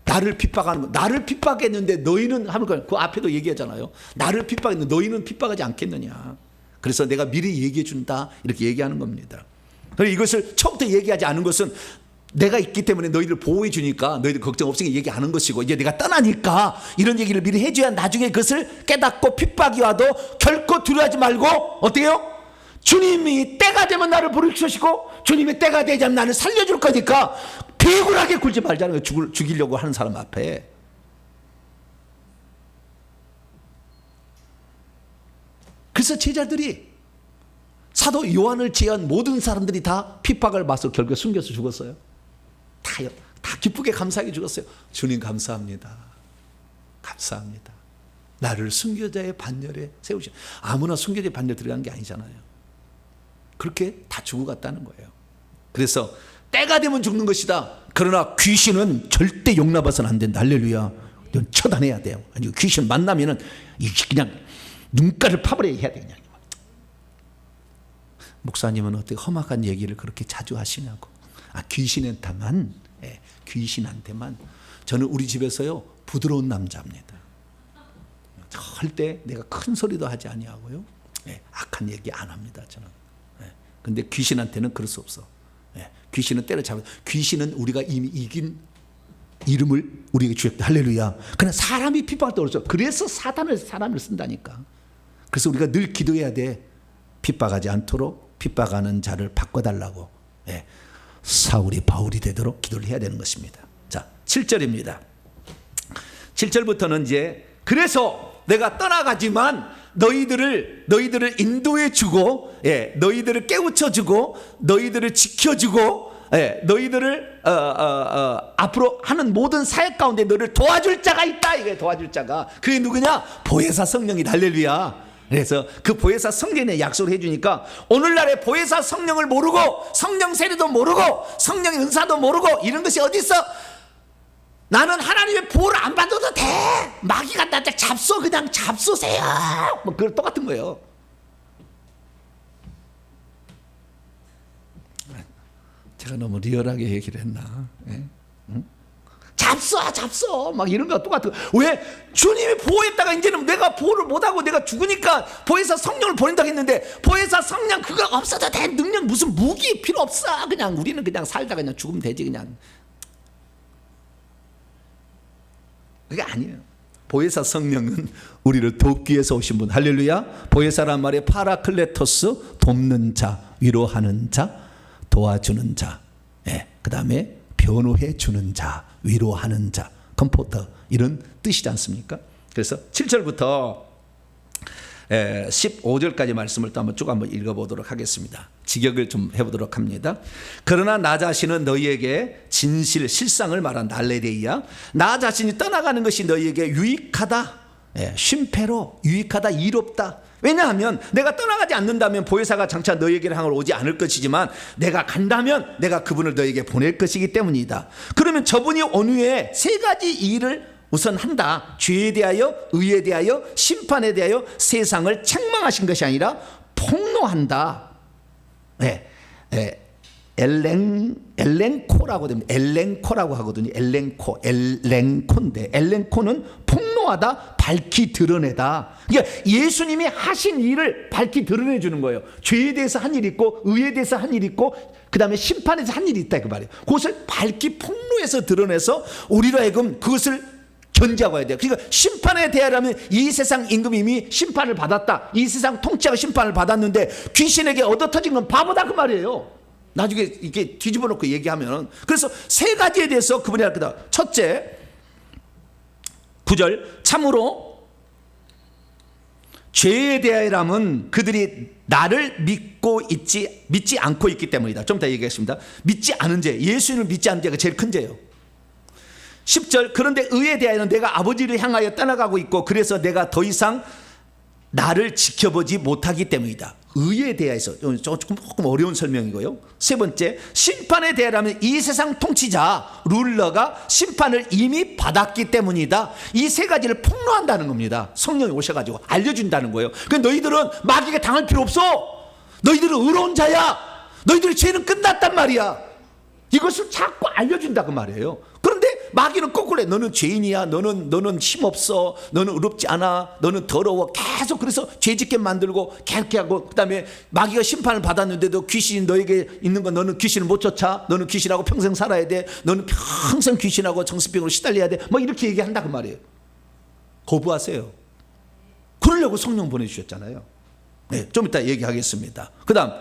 나를 핍박하는 거. 나를 핍박했는데 너희는 하면 그 앞에도 얘기하잖아요. 나를 핍박했는데 너희는 핍박하지 않겠느냐. 그래서 내가 미리 얘기해 준다 이렇게 얘기하는 겁니다. 그래서 이것을 처음부터 얘기하지 않은 것은 내가 있기 때문에 너희를 보호해 주니까 너희들 걱정 없으니까 얘기하는 것이고 이제 내가 떠나니까 이런 얘기를 미리 해줘야 나중에 그것을 깨닫고 핍박이 와도 결코 두려워하지 말고 어때요? 주님이 때가 되면 나를 부르시고 주님이 때가 되자면 나를 살려줄 거니까 비굴하게 굴지 말자는 거예요. 죽이려고 하는 사람 앞에. 그래서 제자들이 사도 요한을 제외한 모든 사람들이 다 핍박을 받아서 결국에 숨겨서 죽었어요. 다 기쁘게 감사하게 죽었어요. 주님 감사합니다. 감사합니다. 나를 순교자의 반열에 세우시. 아무나 순교자의 반열에 들어간 게 아니잖아요. 그렇게 다 죽어갔다는 거예요. 그래서 때가 되면 죽는 것이다. 그러나 귀신은 절대 용납해서는 안 된다. 할렐루야. 이건 처단해야 돼요. 아니, 귀신 만나면은 그냥 눈가를 파버려야 해야 돼. 그냥. 목사님은 어떻게 험악한 얘기를 그렇게 자주 하시냐고. 귀신한테만, 귀신한테만. 저는 우리 집에서요 부드러운 남자입니다. 절대 내가 큰 소리도 하지 아니하고요. 악한 얘기 안 합니다. 저는. 근데 귀신한테는 그럴 수 없어. 귀신은 때려잡아. 귀신은 우리가 이미 이긴 이름을 우리에게 주었다. 할렐루야. 그냥 사람이 핍박할 때 그렇죠. 그래서 사람을 쓴다니까. 그래서 우리가 늘 기도해야 돼. 핍박하지 않도록 핍박하는 자를 바꿔달라고. 사울이 바울이 되도록 기도를 해야 되는 것입니다. 자, 7절입니다. 7절부터는 이제 그래서 내가 떠나가지만 너희들을 인도해 주고, 너희들을 깨우쳐 주고, 너희들을 지켜주고, 너희들을 앞으로 하는 모든 사역 가운데 너를 도와줄 자가 있다. 이게 도와줄 자가. 그게 누구냐? 보혜사 성령이다. 할렐루야. 그래서 그 보혜사 성령의 약속을 해주니까 오늘날의 보혜사 성령을 모르고 성령 세례도 모르고 성령의 은사도 모르고 이런 것이 어디 있어? 나는 하나님의 보호를 안 받아도 돼. 마귀가 나한테 잡숴. 그냥 잡수세요. 뭐 그걸 똑같은 거예요. 제가 너무 리얼하게 얘기를 했나? 응? 잡숴. 막 이런 거 똑같은 거. 왜? 주님이 보호했다가 이제는 내가 보호를 못하고 내가 죽으니까 보혜사 성령을 보낸다고 했는데 보혜사 성령 그거 없어도 돼. 능력 무슨 무기 필요 없어. 그냥 우리는 그냥 살다가 그냥 죽으면 되지 그냥. 그게 아니에요. 보혜사 성령은 우리를 돕기 위해서 오신 분. 할렐루야. 보혜사란 말에 파라클레토스, 돕는 자, 위로하는 자, 도와주는 자, 그 다음에 변호해 주는 자, 위로하는 자, 컴포터 이런 뜻이지 않습니까? 그래서 7절부터 15절까지 말씀을 또 한번 읽어보도록 하겠습니다. 직역을 좀 해보도록 합니다. 그러나 나 자신은 너희에게 진실, 실상을 말한다. 알레데이야. 나 자신이 떠나가는 것이 너희에게 유익하다. 쉼패로 유익하다, 이롭다. 왜냐하면 내가 떠나가지 않는다면 보혜사가 장차 너희에게를 향하여 오지 않을 것이지만 내가 간다면 내가 그분을 너희에게 보낼 것이기 때문이다. 그러면 저분이 온 후에 세 가지 일을 우선 한다. 죄에 대하여, 의에 대하여, 심판에 대하여 세상을 책망하신 것이 아니라 폭로한다. 엘렌코라고 됩니다. 엘렌코라고 하거든요. 엘렌코인데 엘렌코는 폭로하다, 밝히 드러내다. 그러니까 예수님이 하신 일을 밝히 드러내 주는 거예요. 죄에 대해서 한 일이 있고, 의에 대해서 한 일이 있고, 그 다음에 심판에서 한 일이 있다 그 말이에요. 그것을 밝히 폭로해서 드러내서 우리로 하여금 그것을 견지하고 해야 돼요. 그러니까 심판에 대하려면 이 세상 임금이 이미 심판을 받았다. 이 세상 통치하고 심판을 받았는데 귀신에게 얻어터진 건 바보다 그 말이에요. 나중에 이렇게 뒤집어 놓고 얘기하면. 그래서 세 가지에 대해서 그분이 할 거다. 첫째, 9절, 참으로 죄에 대하여라면 그들이 나를 믿지 않고 있기 때문이다. 좀 이따 얘기하겠습니다. 믿지 않은 죄, 예수님을 믿지 않은 죄가 제일 큰 죄예요. 10절, 그런데 의에 대하여는 내가 아버지를 향하여 떠나가고 있고 그래서 내가 더 이상 나를 지켜보지 못하기 때문이다. 의에 대해서 조금 어려운 설명이고요. 세 번째, 심판에 대하여는 이 세상 통치자 룰러가 심판을 이미 받았기 때문이다. 이 세 가지를 폭로한다는 겁니다. 성령이 오셔가지고 알려준다는 거예요. 그러니까 너희들은 마귀에게 당할 필요 없어. 너희들은 의로운 자야. 너희들의 죄는 끝났단 말이야. 이것을 자꾸 알려준다 그 말이에요. 그런데 마귀는 거꾸로 해. 너는 죄인이야. 너는 힘없어. 너는 의롭지 않아. 너는 더러워. 계속 그래서 죄짓게 만들고 개렇게 하고, 그 다음에 마귀가 심판을 받았는데도 귀신이 너에게 있는 건 너는 귀신을 못 쫓아. 너는 귀신하고 평생 살아야 돼. 너는 평생 귀신하고 정신병으로 시달려야 돼. 뭐 이렇게 얘기한다 그 말이에요. 거부하세요. 그러려고 성령 보내주셨잖아요. 네, 좀 이따 얘기하겠습니다. 그 다음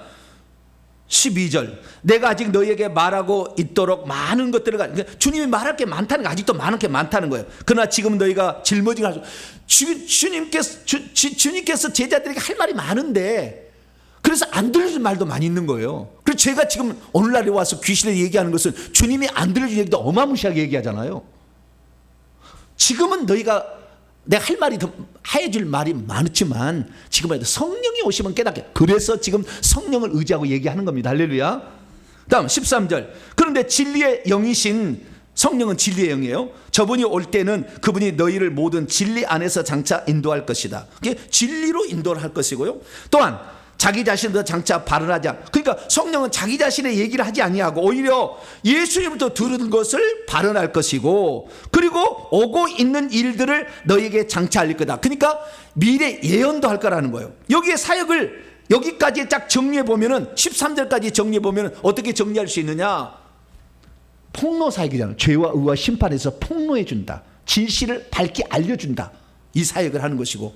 12절, 내가 아직 너희에게 말하고 있도록 많은 것들을 그러니까 주님이 말할 게 많다는 거, 아직도 많은 게 많다는 거예요. 그러나 지금 너희가 짊어지고 주님께서 제자들에게 할 말이 많은데 그래서 안 들려줄 말도 많이 있는 거예요. 그래서 제가 지금 오늘날에 와서 귀신을 얘기하는 것은 주님이 안 들려줄 얘기도 어마무시하게 얘기하잖아요. 지금은 너희가 내가 할 말이 더 해줄 말이 많지만 지금은 성령이 오시면 깨닫게. 그래서 지금 성령을 의지하고 얘기하는 겁니다. 할렐루야. 다음 13절. 그런데 진리의 영이신 성령은 진리의 영이에요. 저분이 올 때는 그분이 너희를 모든 진리 안에서 장차 인도할 것이다. 이게 진리로 인도를 할 것이고요. 또한 자기 자신도 장차 발언하지 않. 그러니까 성령은 자기 자신의 얘기를 하지 아니하고 오히려 예수님부터 들은 것을 발언할 것이고, 그리고 오고 있는 일들을 너희에게 장차 알릴 거다. 그러니까 미래 예언도 할 거라는 거예요. 여기에 사역을 여기까지 딱 정리해 보면은 13절까지 정리해 보면은 어떻게 정리할 수 있느냐? 폭로 사역이잖아요. 죄와 의와 심판에서 폭로해 준다. 진실을 밝게 알려준다. 이 사역을 하는 것이고,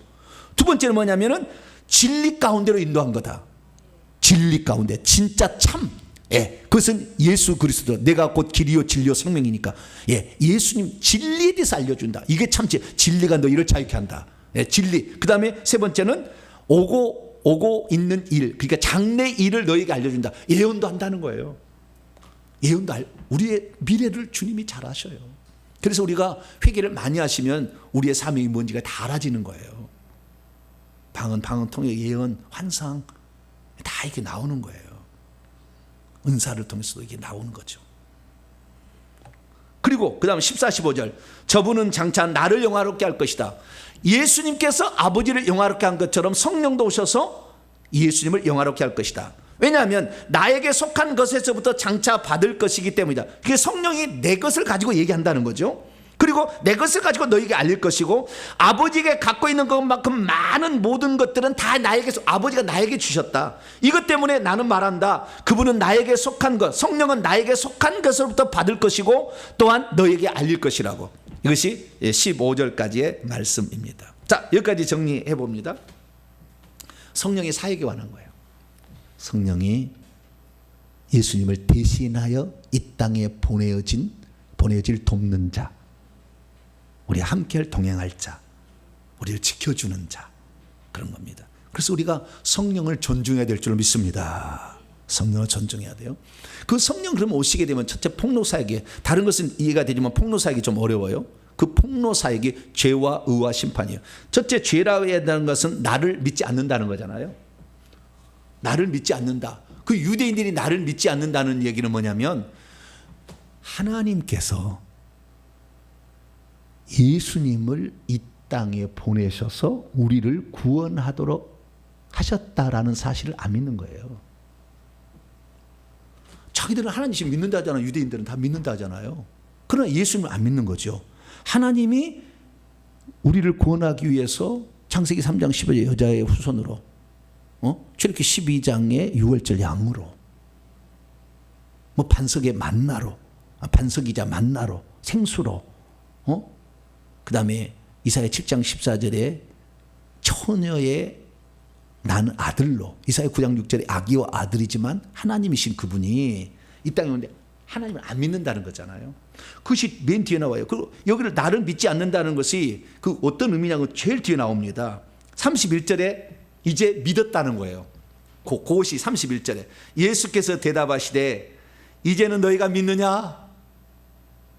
두 번째는 뭐냐면은 진리 가운데로 인도한 거다. 진리 가운데 진짜 참. 그것은 예수 그리스도, 내가 곧 길이요 진리요 생명이니까. 예수님 진리에 대해서 알려준다. 이게 참 진리가 너희를 자유케 한다. 진리. 그 다음에 세 번째는 오고 있는 일, 그러니까 장래 일을 너희에게 알려준다. 예언도 한다는 거예요. 예언도 우리의 미래를 주님이 잘 아셔요. 그래서 우리가 회개를 많이 하시면 우리의 사명이 뭔지가 다 알아지는 거예요. 방언 통해 예언, 환상 다 이게 나오는 거예요. 은사를 통해서도 이게 나오는 거죠. 그리고 그 다음 14, 15절. 저분은 장차 나를 영화롭게 할 것이다. 예수님께서 아버지를 영화롭게 한 것처럼 성령도 오셔서 예수님을 영화롭게 할 것이다. 왜냐하면 나에게 속한 것에서부터 장차 받을 것이기 때문이다. 그게 성령이 내 것을 가지고 얘기한다는 거죠. 그리고 내 것을 가지고 너에게 알릴 것이고, 아버지에게 갖고 있는 것만큼 많은 모든 것들은 다 아버지가 나에게 주셨다. 이것 때문에 나는 말한다. 그분은 나에게 속한 것, 성령은 나에게 속한 것으로부터 받을 것이고 또한 너에게 알릴 것이라고. 이것이 15절까지의 말씀입니다. 자, 여기까지 정리해 봅니다. 성령의 사역에 관한 거예요. 성령이 예수님을 대신하여 이 땅에 보내어질 돕는 자, 우리와 함께 동행할 자, 우리를 지켜주는 자, 그런 겁니다. 그래서 우리가 성령을 존중해야 될 줄 믿습니다. 성령을 존중해야 돼요. 그 성령 그러면 오시게 되면 첫째 폭로 사역이, 다른 것은 이해가 되지만 폭로 사역이 좀 어려워요. 그 폭로 사역이 죄와 의와 심판이에요. 첫째, 죄라고 해야 하는 것은 나를 믿지 않는다는 거잖아요. 나를 믿지 않는다. 그 유대인들이 나를 믿지 않는다는 얘기는 뭐냐면, 하나님께서 예수님을 이 땅에 보내셔서 우리를 구원하도록 하셨다라는 사실을 안 믿는 거예요. 자기들은 하나님 믿는다잖아요. 유대인들은 다 믿는다잖아요. 그러나 예수님을 안 믿는 거죠. 하나님이 우리를 구원하기 위해서 창세기 3장 15절 여자의 후손으로, 출애굽기 12장의 유월절 양으로, 반석의 만나로, 반석이자 만나로, 생수로, 그 다음에 이사야 7장 14절에 처녀의 난 아들로, 이사야 9장 6절에 아기와 아들이지만 하나님이신 그분이 이 땅에 오는데 하나님을 안 믿는다는 거잖아요. 그것이 맨 뒤에 나와요. 그리고 여기를 나를 믿지 않는다는 것이 그 어떤 의미냐고 제일 뒤에 나옵니다. 31절에 이제 믿었다는 거예요. 그것이 31절에 예수께서 대답하시되 이제는 너희가 믿느냐?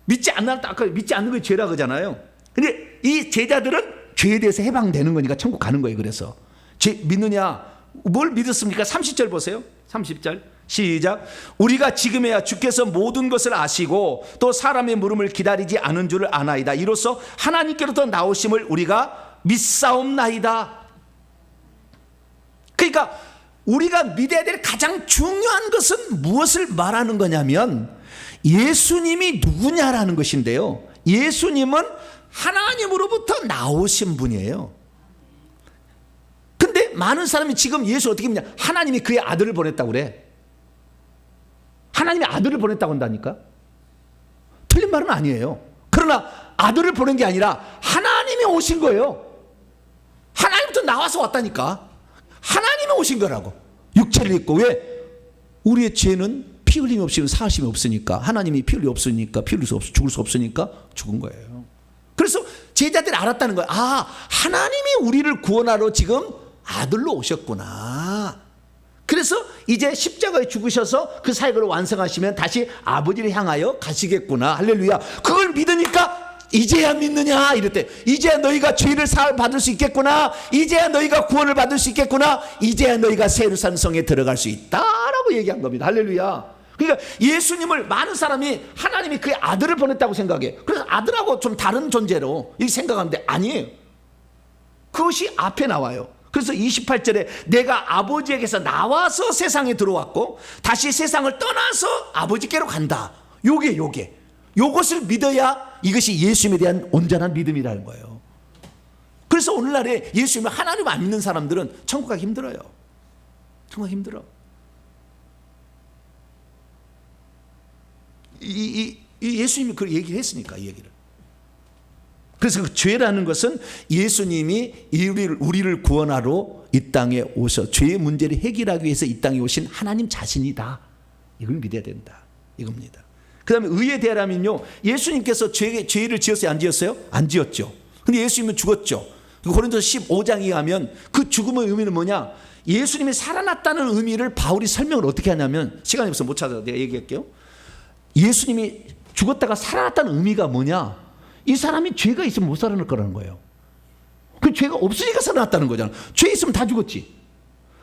믿지 않는다. 아까 믿지 않는 게 죄라 그러잖아요. 근데 이 제자들은 죄에 대해서 해방되는 거니까 천국 가는 거예요. 그래서 믿느냐? 뭘 믿었습니까? 30절 보세요. 30절 시작. 우리가 지금에야 주께서 모든 것을 아시고 또 사람의 물음을 기다리지 않은 줄을 아나이다. 이로써 하나님께로부터 나오심을 우리가 믿사옵나이다. 그러니까 우리가 믿어야 될 가장 중요한 것은 무엇을 말하는 거냐면 예수님이 누구냐라는 것인데요. 예수님은 하나님으로부터 나오신 분이에요. 근데 많은 사람이 지금 예수 어떻게 믿냐? 하나님이 그의 아들을 보냈다고 그래. 하나님이 아들을 보냈다고 한다니까. 틀린 말은 아니에요. 그러나 아들을 보낸 게 아니라 하나님이 오신 거예요. 하나님부터 나와서 왔다니까. 하나님이 오신 거라고. 육체를 입고. 왜? 우리의 죄는 피 흘림 없이는 사하심이 없으니까. 하나님이 피 흘림 없으니까, 피 흘릴 수 죽을 수 없으니까 죽은 거예요. 그래서 제자들이 알았다는 거예요. 아, 하나님이 우리를 구원하러 지금 아들로 오셨구나. 그래서 이제 십자가에 죽으셔서 그 사역을 완성하시면 다시 아버지를 향하여 가시겠구나. 할렐루야. 그걸 믿으니까 이제야 믿느냐 이랬대. 이제야 너희가 죄를 사함을 받을 수 있겠구나. 이제야 너희가 구원을 받을 수 있겠구나. 이제야 너희가 새 예루살렘 성에 들어갈 수 있다라고 얘기한 겁니다. 할렐루야. 그러니까 예수님을 많은 사람이 하나님이 그의 아들을 보냈다고 생각해. 그래서 아들하고 좀 다른 존재로 이렇게 생각하는데 아니에요. 그것이 앞에 나와요. 그래서 28절에 내가 아버지에게서 나와서 세상에 들어왔고 다시 세상을 떠나서 아버지께로 간다. 요것을 믿어야 이것이 예수님에 대한 온전한 믿음이라는 거예요. 그래서 오늘날에 예수님을 하나님 안 믿는 사람들은 천국 가기 힘들어요. 천국 가기 힘들어. 예수님이 그 얘기를 했으니까, 이 얘기를. 그래서 그 죄라는 것은 예수님이 우리를 구원하러 이 땅에 오셔 죄의 문제를 해결하기 위해서 이 땅에 오신 하나님 자신이다. 이걸 믿어야 된다. 이겁니다. 그 다음에 의에 대하면요, 예수님께서 죄를 지었어요? 안 지었어요? 안 지었죠. 근데 예수님은 죽었죠. 고린도서 15장에 가면 그 죽음의 의미는 뭐냐? 예수님이 살아났다는 의미를 바울이 설명을 어떻게 하냐면, 시간이 없어서 못 찾아서 내가 얘기할게요. 예수님이 죽었다가 살아났다는 의미가 뭐냐? 이 사람이 죄가 있으면 못 살아날 거라는 거예요. 그 죄가 없으니까 살아났다는 거잖아. 죄 있으면 다 죽었지.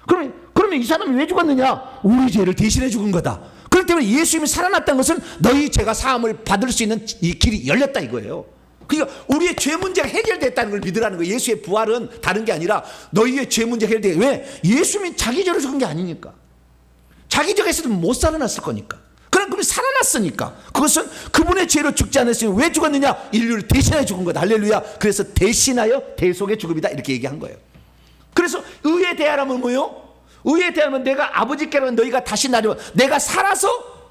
그러면 이 사람이 왜 죽었느냐? 우리 죄를 대신해 죽은 거다. 그렇기 때문에 예수님이 살아났다는 것은 너희 죄가 사함을 받을 수 있는 이 길이 열렸다 이거예요. 그러니까 우리의 죄 문제가 해결됐다는 걸 믿으라는 거예요. 예수의 부활은 다른 게 아니라 너희의 죄 문제가 해결돼. 왜? 예수님이 자기 죄로 죽은 게 아니니까. 자기 죄가 있어도 못 살아났을 거니까. 그럼 살아났으니까. 그것은 그분의 죄로 죽지 않았으니 왜 죽었느냐? 인류를 대신하여 죽은 거다. 할렐루야. 그래서 대신하여 대속의 죽음이다. 이렇게 얘기한 거예요. 그래서 의에 대하라면 뭐요? 의에 대하면 내가 아버지께로 너희가 다시 나려. 내가 살아서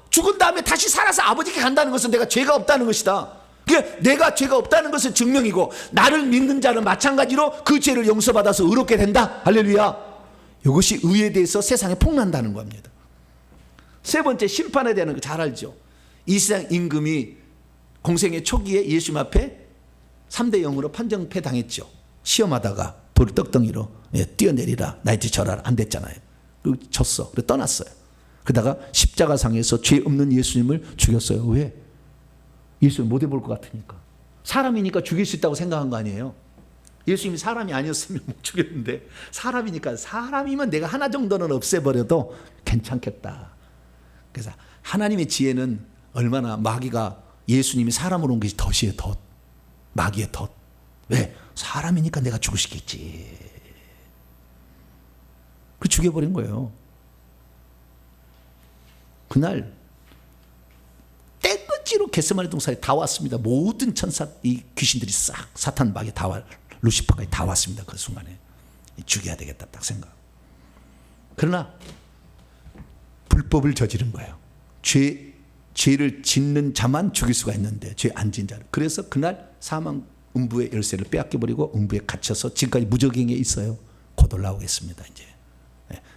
죽은 다음에 다시 살아서 아버지께 간다는 것은 내가 죄가 없다는 것이다. 그러니까 내가 죄가 없다는 것은 증명이고, 나를 믿는 자는 마찬가지로 그 죄를 용서받아서 의롭게 된다. 할렐루야. 이것이 의에 대해서 세상에 폭로한다는 겁니다. 세 번째, 심판에 대한 거 잘 알죠. 이 세상 임금이 공생의 초기에 예수님 앞에 3대 0으로 판정패 당했죠. 시험하다가 돌 떡덩이로 뛰어내리라, 나이트 절하라, 안 됐잖아요. 그리고 졌어. 그래서 떠났어요. 그러다가 십자가상에서 죄 없는 예수님을 죽였어요. 왜? 예수님 못 해볼 것 같으니까. 사람이니까 죽일 수 있다고 생각한 거 아니에요. 예수님이 사람이 아니었으면 못 죽였는데, 사람이니까, 사람이면 내가 하나 정도는 없애버려도 괜찮겠다. 그래서 하나님의 지혜는 얼마나, 마귀가 예수님이 사람으로 온 것이 덫이에요. 덫. 마귀의 덫. 왜? 사람이니까 내가 죽으시겠지. 그 죽여버린 거예요. 그날 떼거지로 겟세마네 동산에 다 왔습니다. 모든 천사, 이 귀신들이 싹 사탄 마귀 다 와, 루시퍼까지 다 왔습니다. 그 순간에 죽여야 되겠다 딱 생각. 그러나 불법을 저지른 거예요. 죄를 짓는 자만 죽일 수가 있는데 죄 안 지은 자를. 그래서 그날 사망 음부의 열쇠를 빼앗겨버리고 음부에 갇혀서 지금까지 무적행에 있어요. 곧 올라오겠습니다. 이제.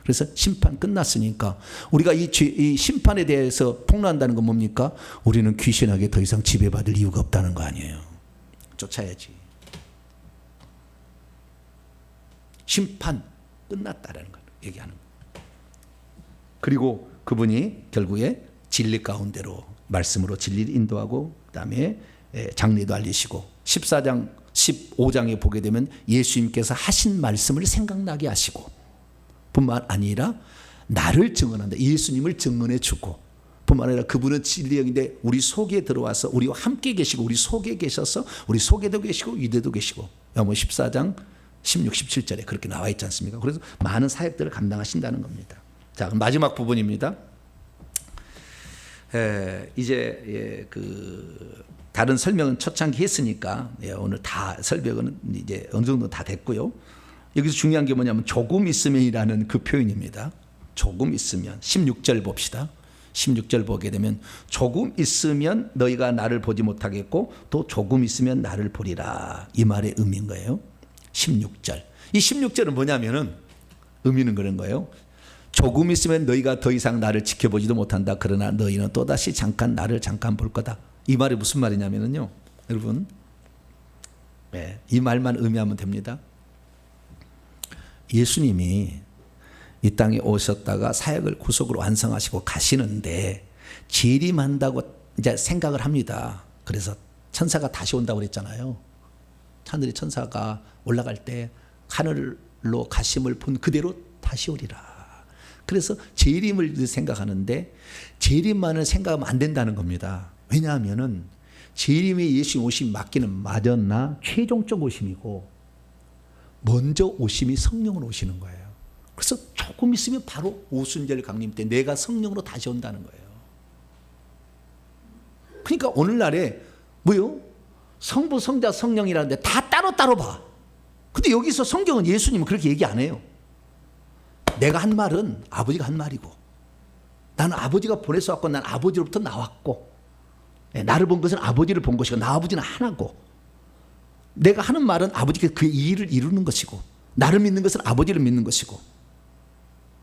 그래서 심판 끝났으니까 우리가 이 심판에 대해서 폭로한다는 건 뭡니까? 우리는 귀신에게 더 이상 지배받을 이유가 없다는 거 아니에요. 쫓아야지. 심판 끝났다라는 걸 얘기하는 거예요. 그리고 그분이 결국에 진리 가운데로 말씀으로 진리를 인도하고, 그다음에 장리도 알리시고, 14장 15장에 보게 되면 예수님께서 하신 말씀을 생각나게 하시고, 뿐만 아니라 나를 증언한다. 예수님을 증언해 주고, 뿐만 아니라 그분은 진리 영인데 우리 속에 들어와서 우리와 함께 계시고, 우리 속에 계셔서 우리 속에도 계시고 이대도 계시고, 요한복음 14장 16, 17절에 그렇게 나와 있지 않습니까? 그래서 많은 사역들을 감당하신다는 겁니다. 자, 그럼 마지막 부분입니다. 이제 다른 설명은 초창기 했으니까 오늘 다 설명은 이제 어느 정도 다 됐고요. 여기서 중요한 게 뭐냐면 조금 있으면이라는 그 표현입니다. 조금 있으면. 16절 봅시다. 16절 보게 되면 조금 있으면 너희가 나를 보지 못하겠고 또 조금 있으면 나를 보리라. 이 말의 의미인 거예요. 16절. 이 16절은 뭐냐면은 의미는 그런 거예요. 조금 있으면 너희가 더 이상 나를 지켜보지도 못한다. 그러나 너희는 또다시 잠깐 나를 잠깐 볼 거다. 이 말이 무슨 말이냐면요. 여러분, 이 말만 의미하면 됩니다. 예수님이 이 땅에 오셨다가 사역을 구속으로 완성하시고 가시는데 재림한다고 이제 생각을 합니다. 그래서 천사가 다시 온다고 그랬잖아요. 하늘의 천사가 올라갈 때 하늘로 가심을 본 그대로 다시 오리라. 그래서 재림을 생각하는데 재림만을 생각하면 안 된다는 겁니다. 왜냐하면은 재림에 예수님 오심이 맞기는 맞았나 최종적 오심이고 먼저 오심이 성령으로 오시는 거예요. 그래서 조금 있으면 바로 오순절 강림 때 내가 성령으로 다시 온다는 거예요. 그러니까 오늘날에 뭐요? 성부, 성자, 성령이라는데 다 따로따로 봐. 근데 여기서 성경은 예수님은 그렇게 얘기 안 해요. 내가 한 말은 아버지가 한 말이고 나는 아버지가 보내서 왔고 난 아버지로부터 나왔고 나를 본 것은 아버지를 본 것이고 나 아버지는 하나고 내가 하는 말은 아버지께 그 일을 이루는 것이고 나를 믿는 것은 아버지를 믿는 것이고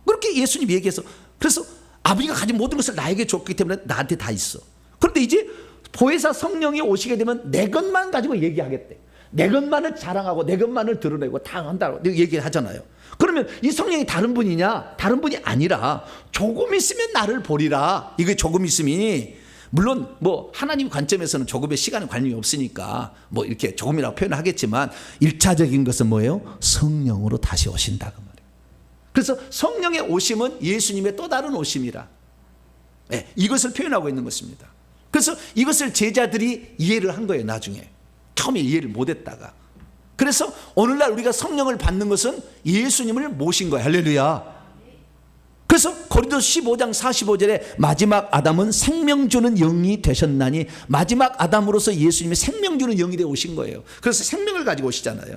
그렇게 예수님이 얘기해서 그래서 아버지가 가진 모든 것을 나에게 줬기 때문에 나한테 다 있어. 그런데 이제 보혜사 성령이 오시게 되면 내 것만 가지고 얘기하겠대. 내 것만을 자랑하고 내 것만을 드러내고 다 한다고 얘기를 하잖아요. 그러면 이 성령이 다른 분이냐? 다른 분이 아니라 조금 있으면 나를 보리라. 이게 조금 있음이 물론 뭐 하나님 관점에서는 조금의 시간은 관심이 없으니까 뭐 이렇게 조금이라고 표현을 하겠지만 1차적인 것은 뭐예요? 성령으로 다시 오신다 그 말이에요. 그래서 성령의 오심은 예수님의 또 다른 오심이라 이것을 표현하고 있는 것입니다. 그래서 이것을 제자들이 이해를 한 거예요. 나중에 처음에 이해를 못했다가 그래서 오늘날 우리가 성령을 받는 것은 예수님을 모신 거예요. 할렐루야. 그래서 고린도서 15장 45절에 마지막 아담은 생명 주는 영이 되셨나니 마지막 아담으로서 예수님이 생명 주는 영이 되어 오신 거예요. 그래서 생명을 가지고 오시잖아요.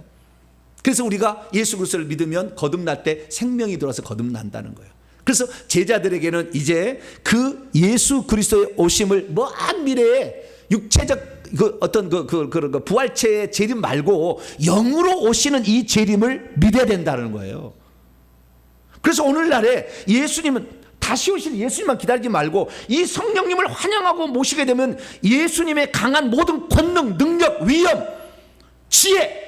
그래서 우리가 예수 그리스도를 믿으면 거듭날 때 생명이 들어와서 거듭난다는 거예요. 그래서 제자들에게는 이제 그 예수 그리스도의 오심을 먼 미래에 육체적 그 어떤 그 부활체의 재림 말고 영으로 오시는 이 재림을 믿어야 된다는 거예요. 그래서 오늘날에 예수님은 다시 오실 예수님만 기다리지 말고 이 성령님을 환영하고 모시게 되면 예수님의 강한 모든 권능, 능력, 위엄, 지혜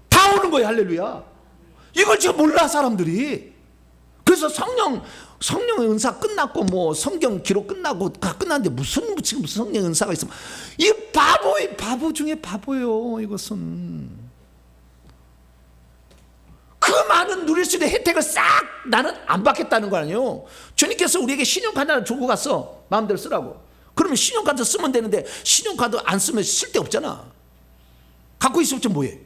다 오는 거예요. 할렐루야. 이걸 지금 몰라 사람들이. 그래서 성령의 은사 끝났고 뭐 성경 기록 끝나고 다 끝났는데 무슨 성령의 은사가 있으면 이 바보 중에 바보예요. 이것은 그 많은 누릴 수 있는 혜택을 싹 나는 안 받겠다는 거 아니에요. 주님께서 우리에게 신용카드를 주고 갔어. 마음대로 쓰라고. 그러면 신용카드 쓰면 되는데 신용카드 안 쓰면 쓸데없잖아. 갖고 있으면 좀 뭐해.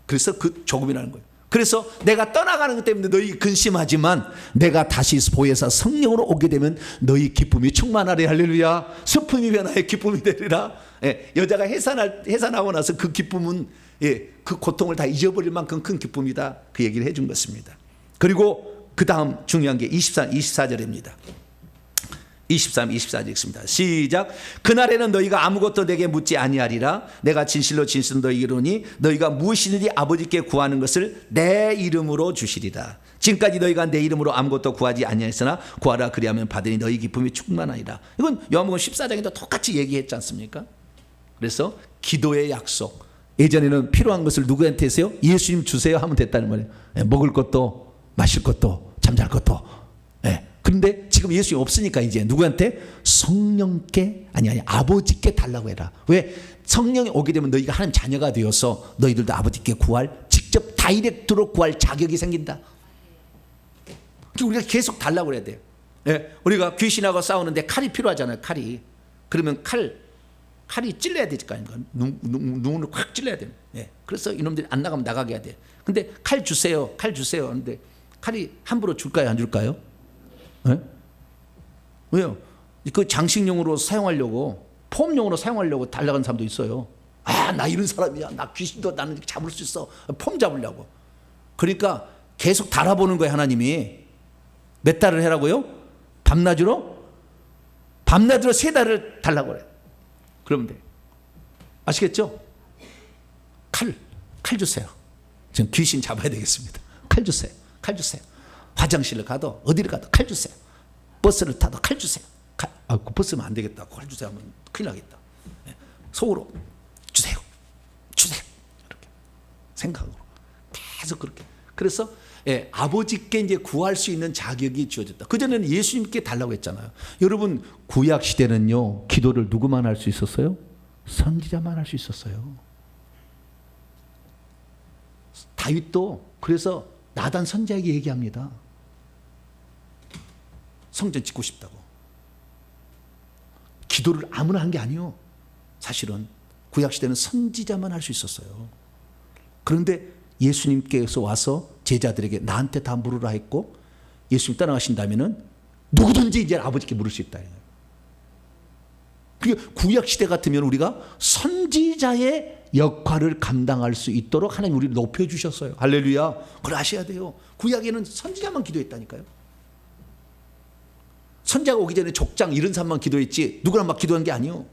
그래서 그 조금이라는 거예요. 그래서 내가 떠나가는 것 때문에 너희 근심하지만 내가 다시 보혜사 성령으로 오게 되면 너희 기쁨이 충만하리. 할렐루야. 슬픔이 변화해 기쁨이 되리라. 여자가 해산하고 나서 그 기쁨은 그 고통을 다 잊어버릴 만큼 큰 기쁨이다. 그 얘기를 해준 것입니다. 그리고 그 다음 중요한 게 24절입니다. 23, 24절 읽습니다. 시작. 그날에는 너희가 아무것도 내게 묻지 아니하리라. 내가 진실로 진실로 너희에게 이르노니 너희가 무엇이든지 아버지께 구하는 것을 내 이름으로 주시리라. 지금까지 너희가 내 이름으로 아무것도 구하지 아니하였으나 구하라 그리하면 받으니 너희 기쁨이 충만하리라. 이건 요한복음 14장에도 똑같이 얘기했지 않습니까? 그래서 기도의 약속. 예전에는 필요한 것을 누구한테 했어요? 예수님 주세요 하면 됐다는 말이에요. 먹을 것도 마실 것도 잠잘 것도. 그런데 지금 예수님이 없으니까 이제 누구한테? 성령께 아니 아버지께 달라고 해라. 왜? 성령이 오게 되면 너희가 하나님 자녀가 되어서 너희들도 아버지께 구할 직접 다이렉트로 구할 자격이 생긴다. 우리가 계속 달라고 그래야 돼요. 우리가 귀신하고 싸우는데 칼이 필요하잖아요. 칼이. 그러면 칼이 찔러야 되지 거 아닙니까? 눈을 확 찔러야 돼요. 그래서 이놈들이 안 나가면 나가게 해야 돼요. 근데 칼 주세요. 하는데 칼이 함부로 줄까요? 안 줄까요? 왜요? 그 장식용으로 사용하려고 폼용으로 사용하려고 달라가는 사람도 있어요. 나 이런 사람이야. 나 귀신도 나는 잡을 수 있어. 폼 잡으려고. 그러니까 계속 달아보는 거예요. 하나님이. 몇 달을 해라고요? 밤낮으로 3달을 달라고 그래요. 그러면 돼. 아시겠죠? 칼 주세요. 지금 귀신 잡아야 되겠습니다. 칼 주세요. 화장실을 가도 어디를 가도 칼 주세요. 버스를 타도 칼 주세요. 그 버스면 안 되겠다. 칼 주세요 하면 큰일 나겠다. 속으로 주세요. 이렇게 생각으로 계속 그렇게. 그래서 아버지께 이제 구할 수 있는 자격이 주어졌다. 그전에는 예수님께 달라고 했잖아요. 여러분, 구약 시대는요, 기도를 누구만 할 수 있었어요? 선지자만 할 수 있었어요. 다윗도 그래서 나단 선지자에게 얘기합니다. 성전 짓고 싶다고. 기도를 아무나 한 게 아니요. 사실은 구약 시대는 선지자만 할 수 있었어요. 그런데 예수님께서 와서 제자들에게 나한테 다 물으라 했고, 예수님 떠나가신다면은 누구든지 이제 아버지께 물을 수 있다. 그게 구약 시대 같으면 우리가 선지자의 역할을 감당할 수 있도록 하나님 우리를 높여주셨어요. 할렐루야. 그걸 아셔야 돼요. 구약에는 선지자만 기도했다니까요. 선지자가 오기 전에 족장 이런 사람만 기도했지 누구나 막 기도한 게 아니요.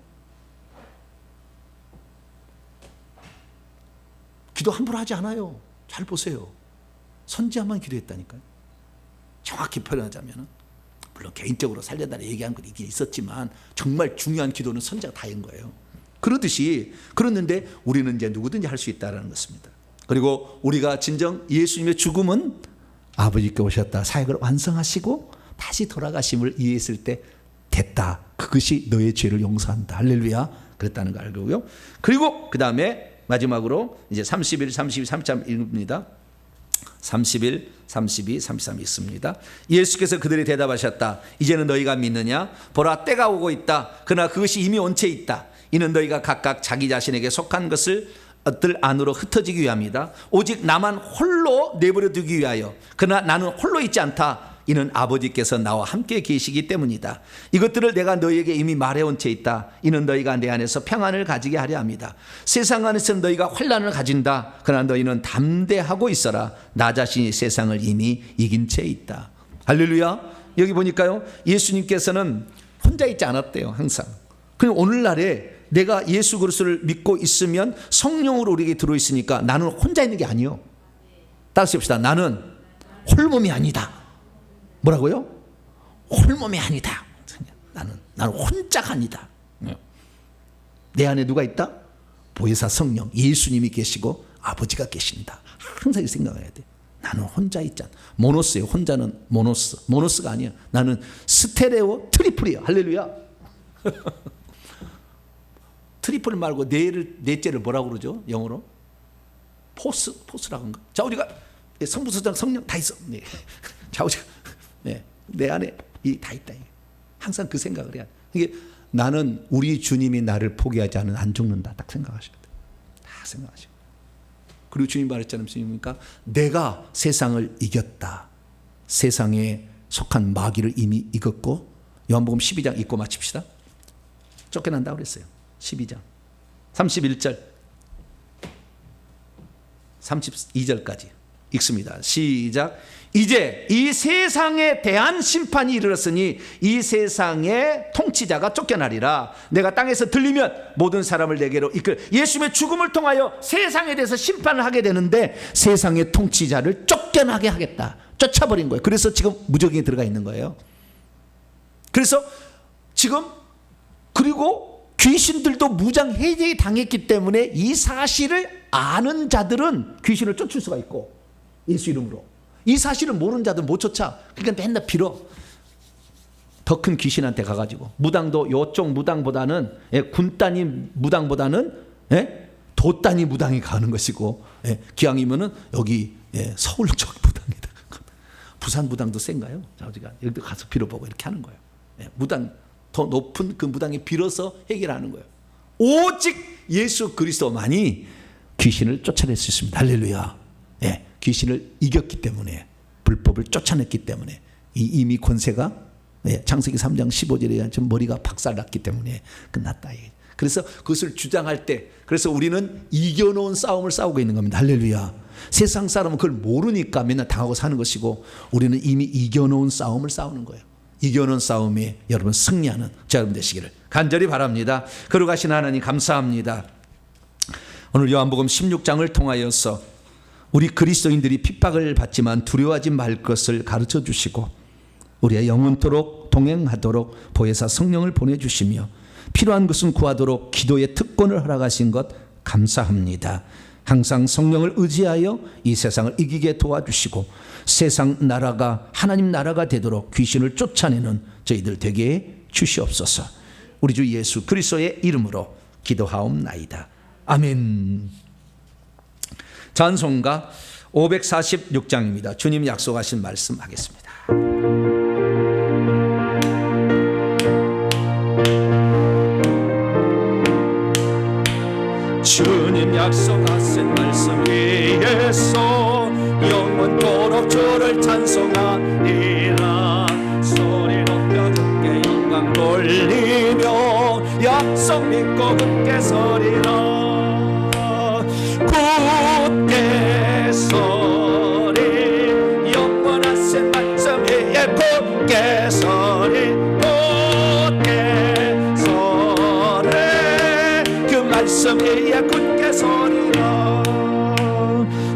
기도 함부로 하지 않아요. 잘 보세요. 선지자만 기도했다니까요. 정확히 표현하자면, 물론 개인적으로 살려달라 얘기한 건 있긴 있었지만 정말 중요한 기도는 선지자가 다 한 거예요. 그러듯이 그랬는데 우리는 이제 누구든지 할 수 있다는 것입니다. 그리고 우리가 진정 예수님의 죽음은 아버지께 오셨다, 사역을 완성하시고 다시 돌아가심을 이해했을 때 됐다. 그것이 너의 죄를 용서한다. 할렐루야. 그랬다는 걸 알고요. 그리고 그 다음에 마지막으로 이제 31, 32, 33입니다. 31, 32, 33 있습니다. 예수께서 그들이 대답하셨다. 이제는 너희가 믿느냐? 보라, 때가 오고 있다. 그러나 그것이 이미 온 채 있다. 이는 너희가 각각 자기 자신에게 속한 것을 들 안으로 흩어지기 위함이다. 오직 나만 홀로 내버려 두기 위하여. 그러나 나는 홀로 있지 않다. 이는 아버지께서 나와 함께 계시기 때문이다. 이것들을 내가 너희에게 이미 말해온 채 있다. 이는 너희가 내 안에서 평안을 가지게 하려 합니다. 세상 안에서는 너희가 환난을 가진다. 그러나 너희는 담대하고 있어라. 나 자신이 세상을 이미 이긴 채 있다. 할렐루야. 여기 보니까요, 예수님께서는 혼자 있지 않았대요. 항상. 그럼 오늘날에 내가 예수 그리스도를 믿고 있으면 성령으로 우리에게 들어있으니까 나는 혼자 있는 게 아니요. 따라서 합시다. 나는 홀몸이 아니다. 뭐라고요? 홀몸이 아니다. 나는 혼자가 아니다. 내 안에 누가 있다? 보혜사 성령 예수님이 계시고 아버지가 계신다. 항상 이 생각해야 돼. 나는 혼자 있지 않아. 모노스예요. 혼자는 모노스. 모노스가 아니야. 나는 스테레오 트리플이야. 할렐루야. 트리플 말고 넷째를 뭐라고 그러죠? 영어로? 포스라고 한가? 자, 우리가 성부, 성자, 성령 다 있어. 네. 자, 우리가 내 안에 다 있다. 항상 그 생각을 해야 돼. 이게 나는 우리 주님이 나를 포기하지 않으면 안 죽는다. 딱 생각하셔야 돼. 다 생각하시고. 그리고 주님 말했잖아요. 무슨입니까? 내가 세상을 이겼다. 세상에 속한 마귀를 이미 이겼고, 요한복음 12장 읽고 마칩시다. 쫓겨난다고 그랬어요. 12장 31절 32절까지 읽습니다. 시작. 이제 이 세상에 대한 심판이 이르렀으니 이 세상의 통치자가 쫓겨나리라. 내가 땅에서 들리면 모든 사람을 내게로 이끌. 예수님의 죽음을 통하여 세상에 대해서 심판을 하게 되는데 세상의 통치자를 쫓겨나게 하겠다. 쫓아버린 거예요. 그래서 지금 무적이 들어가 있는 거예요. 그래서 지금 그리고 귀신들도 무장 해제에 당했기 때문에 이 사실을 아는 자들은 귀신을 쫓을 수가 있고, 예수 이름으로. 이 사실을 모르는 자들은 못 쫓아. 그러니까 맨날 빌어. 더 큰 귀신한테 가가지고. 무당도 요쪽 무당보다는, 군단위 무당보다는 도 단위 무당이 가는 것이고, 기왕이면은 여기 서울 쪽 무당이다. 부산 무당도 센가요? 자, 우리가 여기 가서 빌어보고 이렇게 하는 거예요. 무당 더 높은 그 무당에 빌어서 해결하는 거예요. 오직 예수 그리스도만이 귀신을 쫓아낼 수 있습니다. 할렐루야. 귀신을 이겼기 때문에, 불법을 쫓아냈기 때문에, 이미 권세가 창세기 3장 15절에 머리가 박살났기 때문에 끝났다. 그래서 그것을 주장할 때, 그래서 우리는 이겨놓은 싸움을 싸우고 있는 겁니다. 할렐루야. 세상 사람은 그걸 모르니까 맨날 당하고 사는 것이고, 우리는 이미 이겨놓은 싸움을 싸우는 거예요. 이겨놓은 싸움에 여러분 승리하는 자 여러분 되시기를 간절히 바랍니다. 거룩하신 하나님 감사합니다. 오늘 요한복음 16장을 통하여서 우리 그리스도인들이 핍박을 받지만 두려워하지 말 것을 가르쳐 주시고, 우리의 영원토록 동행하도록 보혜사 성령을 보내주시며, 필요한 것은 구하도록 기도의 특권을 허락하신 것 감사합니다. 항상 성령을 의지하여 이 세상을 이기게 도와주시고 세상 나라가 하나님 나라가 되도록 귀신을 쫓아내는 저희들 되게 주시옵소서. 우리 주 예수 그리스도의 이름으로 기도하옵나이다. 아멘. 찬송가 546장입니다. 주님 약속하신 말씀 하겠습니다. 주님 약속하신 말씀 위에서 영원토록 주를 찬송하리라. 소리 높여 주께 영광 돌리며 약속 믿고 굳게 서리라. 굳게 서리 영원하신 말씀 위에 굳게 서리. 굳게 서리 그 말씀 위에 굳게 서리라.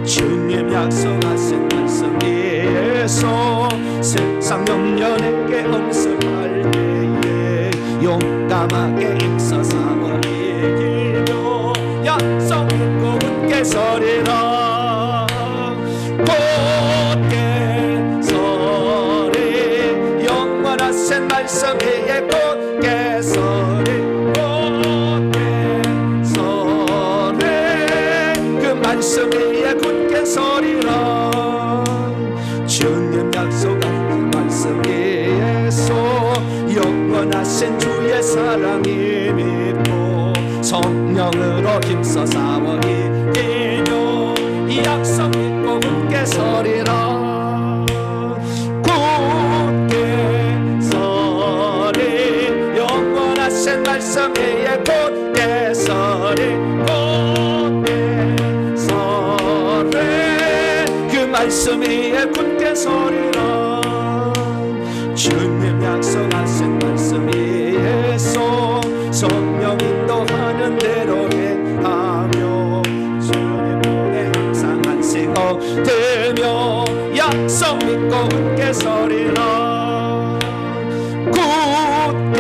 주님 약속하신 말씀 위에서 세상 염려 내게 엄습할 때에 용감하게 힘써 싸워 이기며 약속 믿고 굳게 서리라. 굳게 서리 영원하신 말씀 위에 굳게 서리. 말씀 위에 굳게 서리라. 주님 약속한 말씀 위에서 영원하신 주의 사랑이 믿고 성령으로 힘써 싸워 이기며 이 약속 믿고 굳게 서리라. 굳게 서리 영원하신 말씀 위에 굳게 서리. 말씀 위에 굳게 서리라. 주님 약속하신 말씀 위에서 성령 인도하는 대로 행하며 주님 눈에 항상 안식 얻으며 약속 믿고 굳게 서리라. 굳게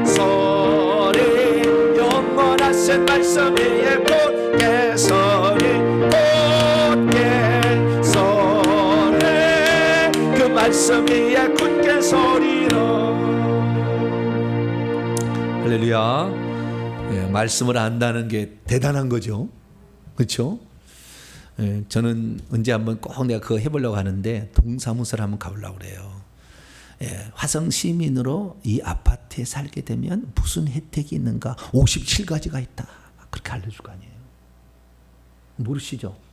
서리 영원하신 말씀 위에 굳게 서리. 말씀 위에 굳게 서리라. 할렐루야. 예, 말씀을 안다는 게 대단한 거죠. 그렇죠? 예, 저는 언제 한번 꼭 내가 그거 해보려고 하는데 동사무소를 한번 가보려고 그래요. 예, 화성 시민으로 이 아파트에 살게 되면 무슨 혜택이 있는가 57가지가 있다. 그렇게 알려줄 거 아니에요. 모르시죠?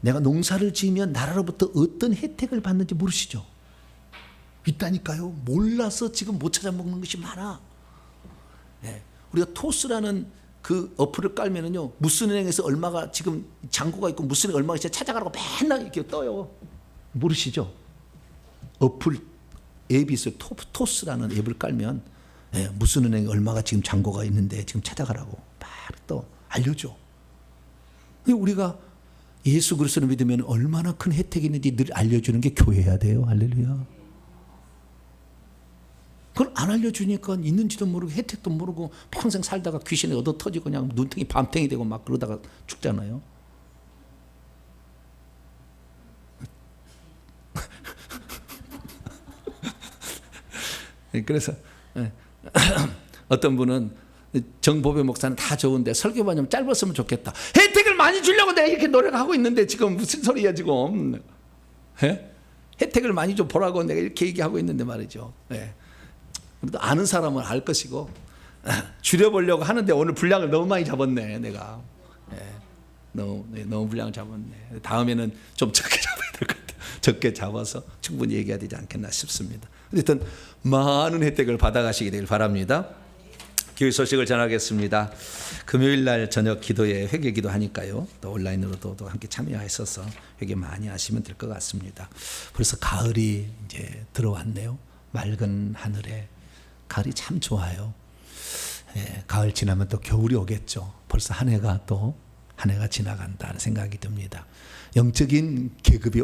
내가 농사를 지으면 나라로부터 어떤 혜택을 받는지 모르시죠? 있다니까요. 몰라서 지금 못 찾아먹는 것이 많아. 우리가 토스라는 그 어플을 깔면은요, 무슨 은행에서 얼마가 지금 잔고가 있고 무슨 은행 얼마가 있어 찾아가라고 맨날 이렇게 떠요. 모르시죠? 어플 앱이 있어요. 토스라는 앱을 깔면 무슨 은행에 얼마가 지금 잔고가 있는데 지금 찾아가라고 막 또 알려줘. 우리가 예수 그리스도를 믿으면 얼마나 큰 혜택이 있는지 늘 알려주는 게 교회여야 돼요. 할렐루야. 그걸 안 알려주니까 있는지도 모르고 혜택도 모르고 평생 살다가 귀신에 얻어 터지고 그냥 눈탱이 밤탱이 되고 막 그러다가 죽잖아요. 그래서 어떤 분은 정보배 목사는 다 좋은데 설교만 좀 짧았으면 좋겠다. 혜택을 많이 주려고 내가 이렇게 노력하고 있는데 지금 무슨 소리야 지금. 혜택을 많이 좀 보라고 내가 이렇게 얘기하고 있는데 말이죠. 그래도 아는 사람은 알 것이고 줄여보려고 하는데 오늘 분량을 너무 많이 잡았네 내가. 너무 분량을 잡았네. 다음에는 좀 적게 잡아야 될 것 같아요. 적게 잡아서 충분히 얘기해야 되지 않겠나 싶습니다. 어쨌든 많은 혜택을 받아가시게 되길 바랍니다. 교회 소식을 전하겠습니다. 금요일 날 저녁 기도에 회개 기도하니까요. 또 온라인으로도 함께 참여하셔서 회개 많이 하시면 될 것 같습니다. 벌써 가을이 이제 들어왔네요. 맑은 하늘에 가을이 참 좋아요. 가을 지나면 또 겨울이 오겠죠. 벌써 한 해가 지나간다는 생각이 듭니다. 영적인 계급이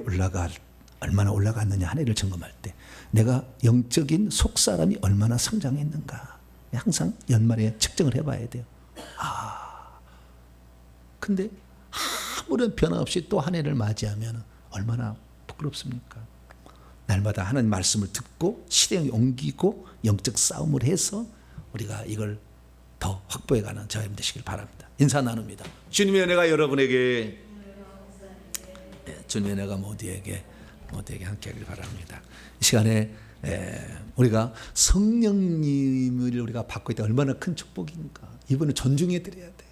얼마나 올라갔느냐 한 해를 점검할 때 내가 영적인 속사람이 얼마나 성장했는가 항상 연말에 측정을 해봐야 돼요. 근데 아무런 변화 없이 또 한 해를 맞이하면 얼마나 부끄럽습니까? 날마다 하나님 말씀을 듣고 실행에 옮기고 영적 싸움을 해서 우리가 이걸 더 확보해가는 저와 여러분 되시길 바랍니다. 인사 나눕니다. 주님의 은혜가 여러분에게, 주님의 은혜가 모두에게 함께하길 바랍니다. 이 시간에 우리가 성령님을 우리가 받고 있다 얼마나 큰 축복인가. 이분을 존중해 드려야 돼.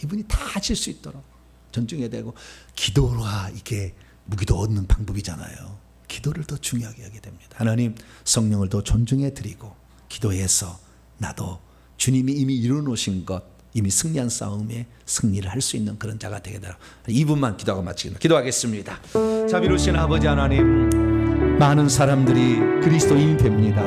이분이 다 하실 수 있도록 존중해야 되고, 기도가 이게 무기도 얻는 방법이잖아요. 기도를 더 중요하게 하게 됩니다. 하나님, 성령을 더 존중해 드리고 기도해서 나도 주님이 이미 이루어놓으신 것, 이미 승리한 싸움에 승리를 할 수 있는 그런 자가 되게 되라. 2분만 기도하고 마치겠습니다. 기도하겠습니다. 자비로우신 아버지 하나님, 많은 사람들이 그리스도인이 됩니다.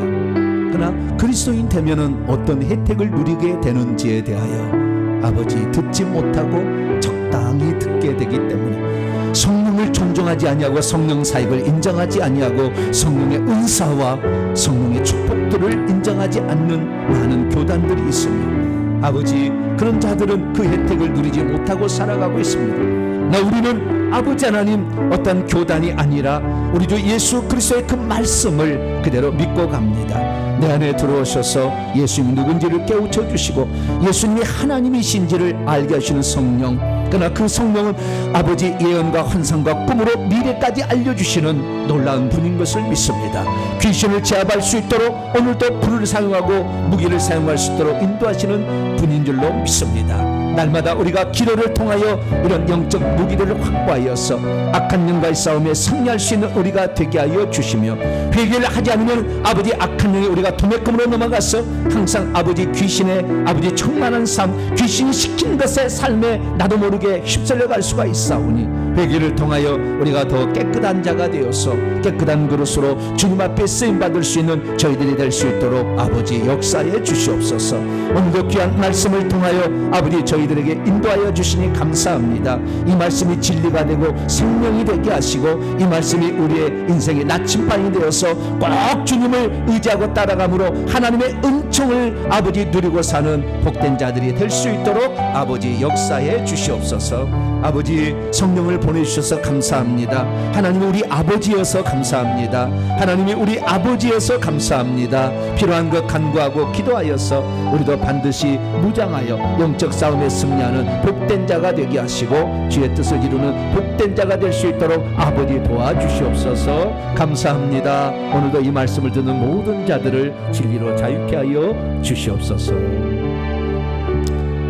그러나 그리스도인 되면은 어떤 혜택을 누리게 되는지에 대하여 아버지 듣지 못하고 적당히 듣게 되기 때문에 성령을 존중하지 아니하고 성령 사역을 인정하지 아니하고 성령의 은사와 성령의 축복들을 인정하지 않는 많은 교단들이 있으며, 아버지, 그런 자들은 그 혜택을 누리지 못하고 살아가고 있습니다. 우리는 아버지 하나님, 어떤 교단이 아니라 우리 주 예수 그리스도의 그 말씀을 그대로 믿고 갑니다. 내 안에 들어오셔서 예수님이 누군지를 깨우쳐 주시고 예수님이 하나님이신지를 알게 하시는 성령, 그러나 그 성령은 아버지 예언과 환상과 꿈으로 미래까지 알려주시는 놀라운 분인 것을 믿습니다. 귀신을 제압할 수 있도록 오늘도 불을 사용하고 무기를 사용할 수 있도록 인도하시는 분인 줄로 믿습니다. 날마다 우리가 기도를 통하여 이런 영적 무기들을 확보하여서 악한 영과의 싸움에 승리할 수 있는 우리가 되게 하여 주시며, 회개를 하지 않으면 아버지 악한 영이 우리가 도매금으로 넘어가서 항상 아버지 귀신의 아버지 충만한 삶, 귀신이 시킨 것의 삶에 나도 모르게 휩쓸려 갈 수가 있사오니, 회개를 통하여 우리가 더 깨끗한 자가 되어서 깨끗한 그릇으로 주님 앞에 쓰임받을 수 있는 저희들이 될 수 있도록 아버지 역사해 주시옵소서. 오늘도 귀한 말씀을 통하여 아버지 저희들에게 인도하여 주시니 감사합니다. 이 말씀이 진리가 되고 생명이 되게 하시고, 이 말씀이 우리의 인생의 나침반이 되어서 꼭 주님을 의지하고 따라감으로 하나님의 은총을 아버지 누리고 사는 복된 자들이 될 수 있도록 아버지 역사해 주시옵소서. 아버지, 성령을 보내주셔서 감사합니다. 하나님이 우리 아버지여서 감사합니다. 하나님이 우리 아버지여서 감사합니다. 필요한 것 간구하고 기도하여서 우리도 반드시 무장하여 영적 싸움에 승리하는 복된 자가 되게 하시고 주의 뜻을 이루는 복된 자가 될 수 있도록 아버지 도와주시옵소서. 감사합니다. 오늘도 이 말씀을 듣는 모든 자들을 진리로 자유케 하여 주시옵소서.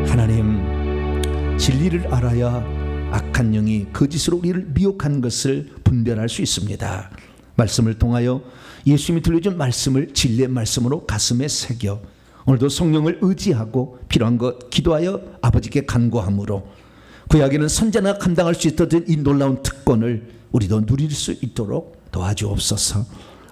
하나님, 진리를 알아야 악한 영이 거짓으로 우리를 미혹한 것을 분별할 수 있습니다. 말씀을 통하여 예수님이 들려준 말씀을 진리의 말씀으로 가슴에 새겨 오늘도 성령을 의지하고 필요한 것 기도하여 아버지께 간구함으로 구약에는 선자나 감당할 수 있었던 이 놀라운 특권을 우리도 누릴 수 있도록 도와주옵소서.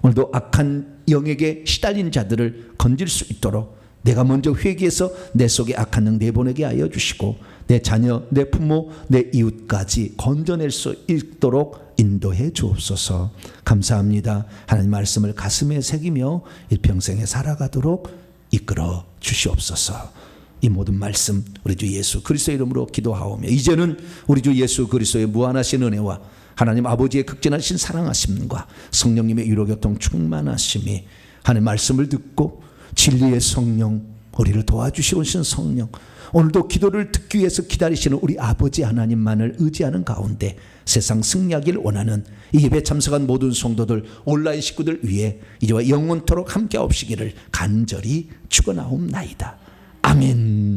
오늘도 악한 영에게 시달린 자들을 건질 수 있도록 내가 먼저 회개해서 내 속에 악한 영 내보내게 하여 주시고 내 자녀, 내 부모, 내 이웃까지 건져낼 수 있도록 인도해 주옵소서. 감사합니다. 하나님 말씀을 가슴에 새기며 일평생에 살아가도록 이끌어 주시옵소서. 이 모든 말씀 우리 주 예수 그리스도의 이름으로 기도하오며, 이제는 우리 주 예수 그리스도의 무한하신 은혜와 하나님 아버지의 극진하신 사랑하심과 성령님의 위로교통 충만하심이, 하나님 말씀을 듣고 진리의 성령, 우리를 도와주시는 성령, 오늘도 기도를 듣기 위해서 기다리시는 우리 아버지 하나님만을 의지하는 가운데 세상 승리하기를 원하는 이 예배 참석한 모든 성도들, 온라인 식구들 위해 이제와 영원토록 함께 없으기를 간절히 축원하옵나이다. 아멘.